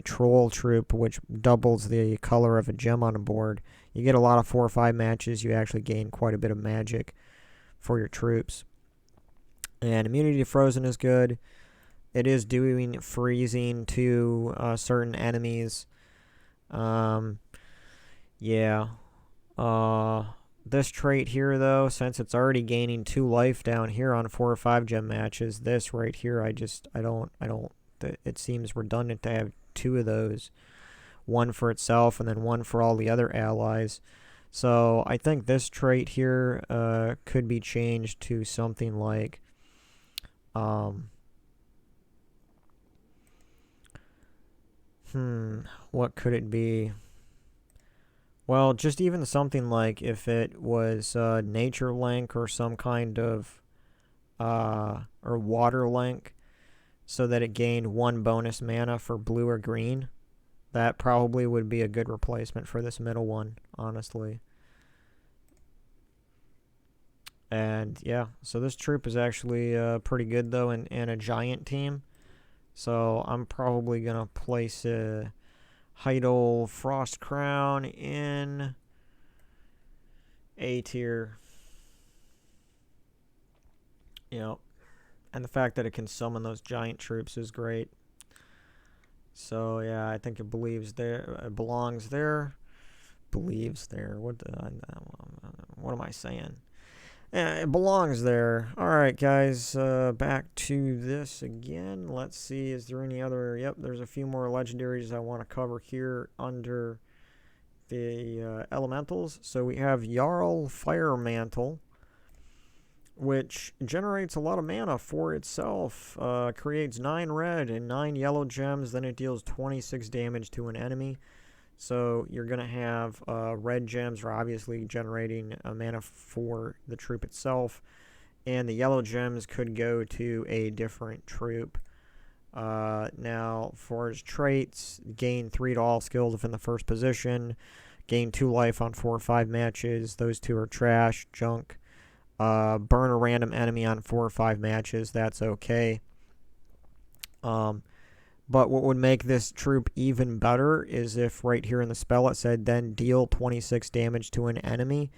S1: troll troop, which doubles the color of a gem on a board. You get a lot of 4 or 5 matches. You actually gain quite a bit of magic for your troops. And immunity to frozen is good. It is doing freezing to certain enemies. Yeah. This trait here, though, since it's already gaining 2 life down here on 4 or 5 gem matches, this right here, I don't, it seems redundant to have 2 of those. One for itself and then one for all the other allies. So I think this trait here could be changed to something like what could it be? Well, just even something like if it was Nature Link or some kind of or Water Link, so that it gained 1 bonus mana for blue or green. That probably would be a good replacement for this middle one, honestly. And yeah, so this troop is actually pretty good, though, in a giant team. So I'm probably going to place a Heidel Frost Crown in A tier. Yep. And the fact that it can summon those giant troops is great. So yeah, I think it belongs there. Believes there. What am I saying? Yeah, it belongs there. Alright, guys, back to this again. Let's see, is there any other... Yep, there's a few more legendaries I want to cover here under the elementals. So we have Jarl Fire Mantle, which generates a lot of mana for itself. Creates 9 red and 9 yellow gems. Then it deals 26 damage to an enemy. So you're going to have red gems are obviously generating mana for the troop itself. And the yellow gems could go to a different troop. Now, for his traits, gain 3 to all skills if in the first position. Gain 2 life on 4 or 5 matches. Those 2 are trash, junk. Burn a random enemy on 4 or 5 matches. That's okay. But what would make this troop even better is if right here in the spell it said then deal 26 damage to an enemy.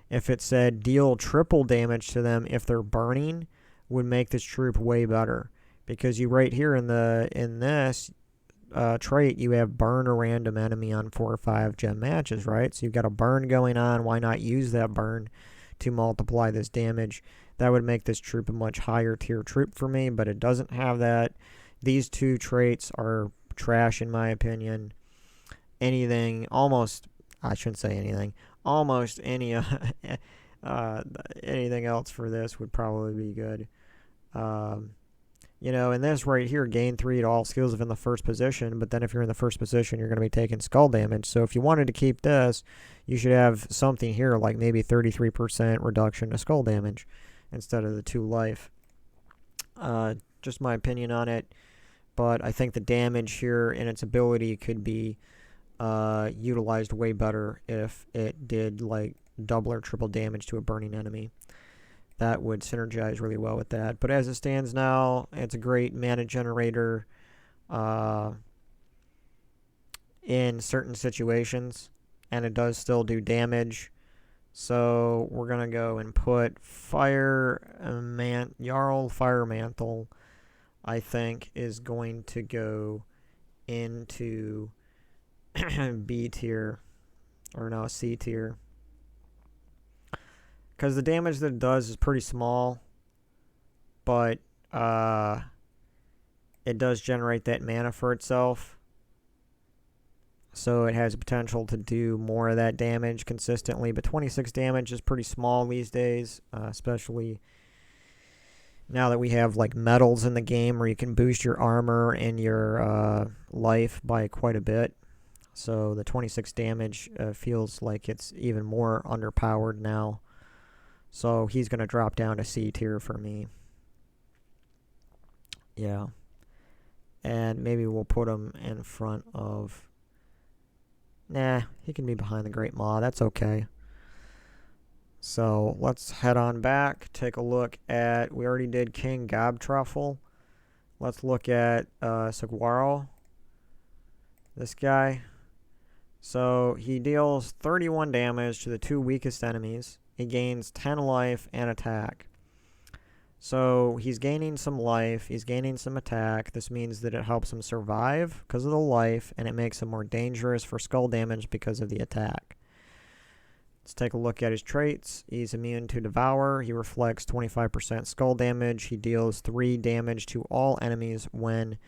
S1: If it said deal triple damage to them if they're burning, would make this troop way better. Because you right here in this trait, you have burn a random enemy on 4 or 5 gem matches, right? So you've got a burn going on. Why not use that burn to multiply this damage? That would make this troop a much higher tier troop for me, but it doesn't have that. These 2 traits are trash in my opinion. Anything, almost, I shouldn't say anything, almost any anything else for this would probably be good. You know, and this right here, gain 3 to all skills if in the first position, but then if you're in the first position, you're going to be taking skull damage. So if you wanted to keep this, you should have something here like maybe 33% reduction to skull damage instead of the 2 life. Just my opinion on it. But I think the damage here and its ability could be utilized way better if it did like double or triple damage to a burning enemy. That would synergize really well with that. But as it stands now, it's a great mana generator in certain situations, and it does still do damage. So we're going to go and put Jarl Fire Mantle, I think, is going to go into B tier, or no, C tier. Because the damage that it does is pretty small, but it does generate that mana for itself. So it has the potential to do more of that damage consistently, but 26 damage is pretty small these days, especially Now that we have like medals in the game where you can boost your armor and your life by quite a bit. So the 26 damage feels like it's even more underpowered now. So he's going to drop down to C tier for me. Yeah. And maybe we'll put him in front of... Nah, he can be behind the Great Maw. That's okay. So let's head on back. Take a look at... We already did King Gobtruffle. Let's look at Saguaro. This guy. So he deals 31 damage to the 2 weakest enemies. He gains 10 life and attack. So he's gaining some life, he's gaining some attack. This means that it helps him survive because of the life, and it makes him more dangerous for skull damage because of the attack. Let's take a look at his traits. He's immune to Devour. He reflects 25% skull damage. He deals 3 damage to all enemies when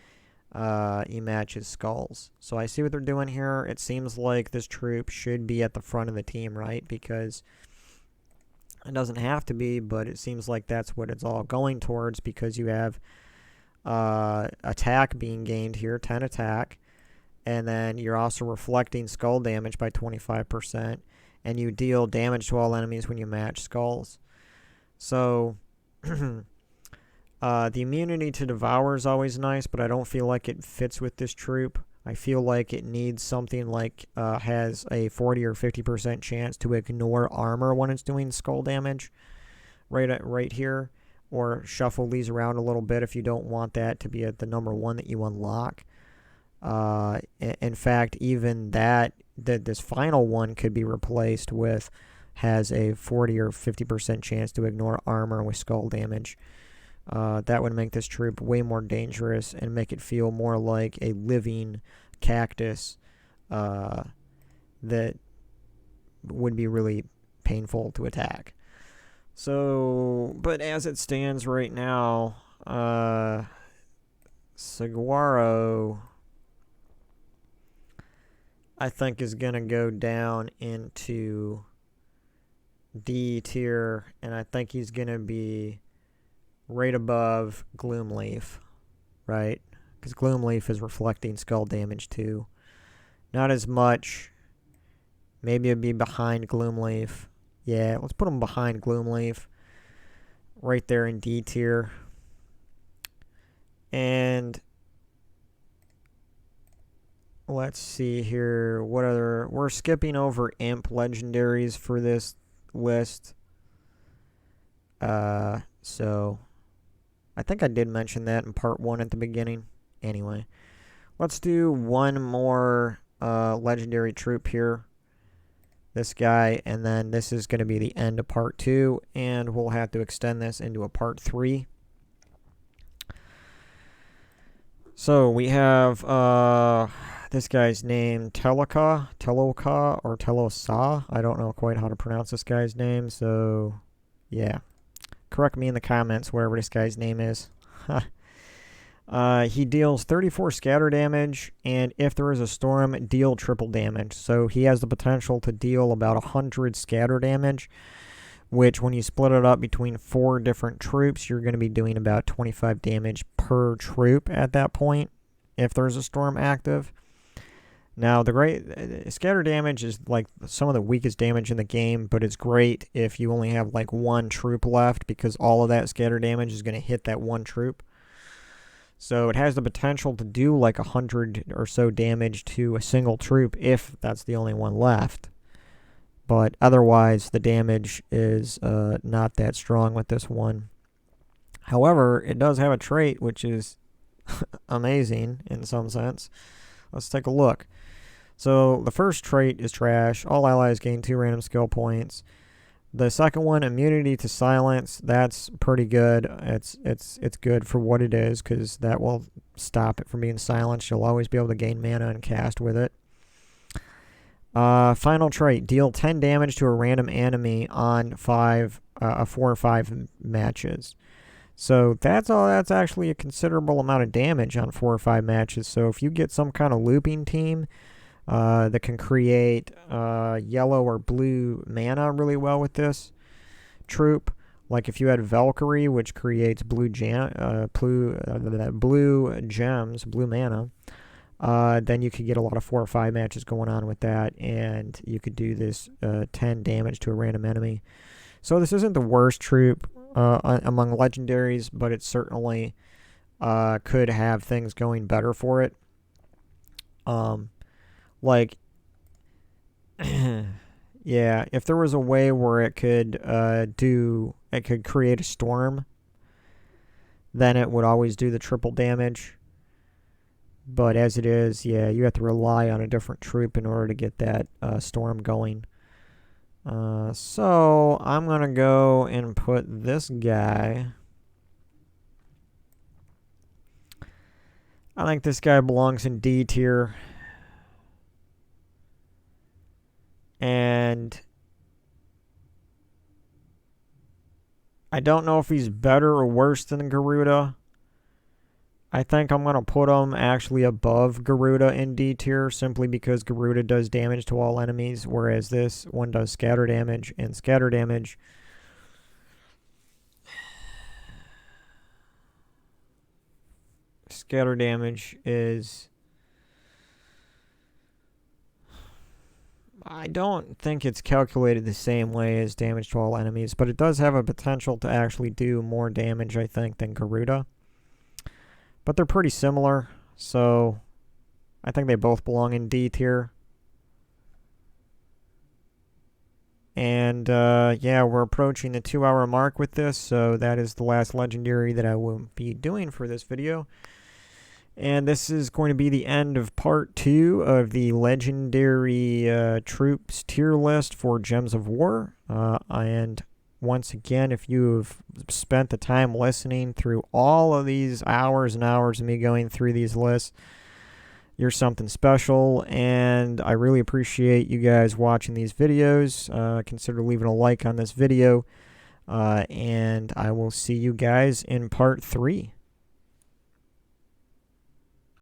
S1: he matches skulls. So I see what they're doing here. It seems like this troop should be at the front of the team, right? Because... it doesn't have to be, but it seems like that's what it's all going towards because you have attack being gained here, 10 attack, and then you're also reflecting skull damage by 25%, and you deal damage to all enemies when you match skulls. So the immunity to Devour is always nice, but I don't feel like it fits with this troop. I feel like it needs something like has a 40 or 50% chance to ignore armor when it's doing skull damage right here, or shuffle these around a little bit if you don't want that to be at the number 1 that you unlock. In fact, even this final one could be replaced with has a 40 or 50% chance to ignore armor with skull damage. That would make this troop way more dangerous and make it feel more like a living cactus that would be really painful to attack. So, but as it stands right now, Saguaro, I think, is going to go down into D tier, and I think he's going to be right above Gloomleaf, right? Because Gloomleaf is reflecting skull damage too. Not as much. Maybe it'd be behind Gloomleaf. Yeah, let's put him behind Gloomleaf. Right there in D tier. And let's see here. What other... We're skipping over Imp legendaries for this list. So... I think I did mention that in part 1 at the beginning. Anyway, let's do one more legendary troop here. This guy, and then this is going to be the end of part 2, and we'll have to extend this into a part 3. So we have this guy's name, Teloka, or Telosa. I don't know quite how to pronounce this guy's name, so yeah. Correct me in the comments, wherever this guy's name is. He deals 34 scatter damage, and if there is a storm, deal triple damage. So he has the potential to deal about 100 scatter damage, which when you split it up between 4 different troops, you're going to be doing about 25 damage per troop at that point, if there's a storm active. Now, the great scatter damage is like some of the weakest damage in the game, but it's great if you only have like 1 troop left, because all of that scatter damage is going to hit that 1 troop. So it has the potential to do like 100 or so damage to a single troop if that's the only one left. But otherwise, the damage is not that strong with this one. However, it does have a trait which is amazing in some sense. Let's take a look. So the first trait is trash. All allies gain 2 random skill points. The second one, immunity to silence, that's pretty good. It's good for what it is, because that will stop it from being silenced. You'll always be able to gain mana and cast with it. Final trait, deal 10 damage to a random enemy on 4 or 5 matches. So that's actually a considerable amount of damage on 4 or 5 matches. So if you get some kind of looping team that can create yellow or blue mana really well with this troop, Like if you had Valkyrie, which creates blue gems, blue mana, then you could get a lot of 4 or 5 matches going on with that, and you could do this 10 damage to a random enemy. So this isn't the worst troop among legendaries, but it certainly could have things going better for it. Like, yeah, if there was a way where it could create a storm, then it would always do the triple damage. But as it is, yeah, you have to rely on a different troop in order to get that storm going. So I'm going to go and put this guy. I think this guy belongs in D tier. And I don't know if he's better or worse than Garuda. I think I'm going to put him actually above Garuda in D tier, simply because Garuda does damage to all enemies, whereas this one does scatter damage, and scatter damage is... I don't think it's calculated the same way as damage to all enemies, but it does have a potential to actually do more damage, I think, than Garuda. But they're pretty similar, so I think they both belong in D tier. And yeah, we're approaching the 2-hour mark with this, so that is the last legendary that I will be doing for this video. And this is going to be the end of part 2 of the legendary troops tier list for Gems of War. And once again, if you've spent the time listening through all of these hours and hours of me going through these lists, you're something special, and I really appreciate you guys watching these videos. Consider leaving a like on this video, and I will see you guys in part 3.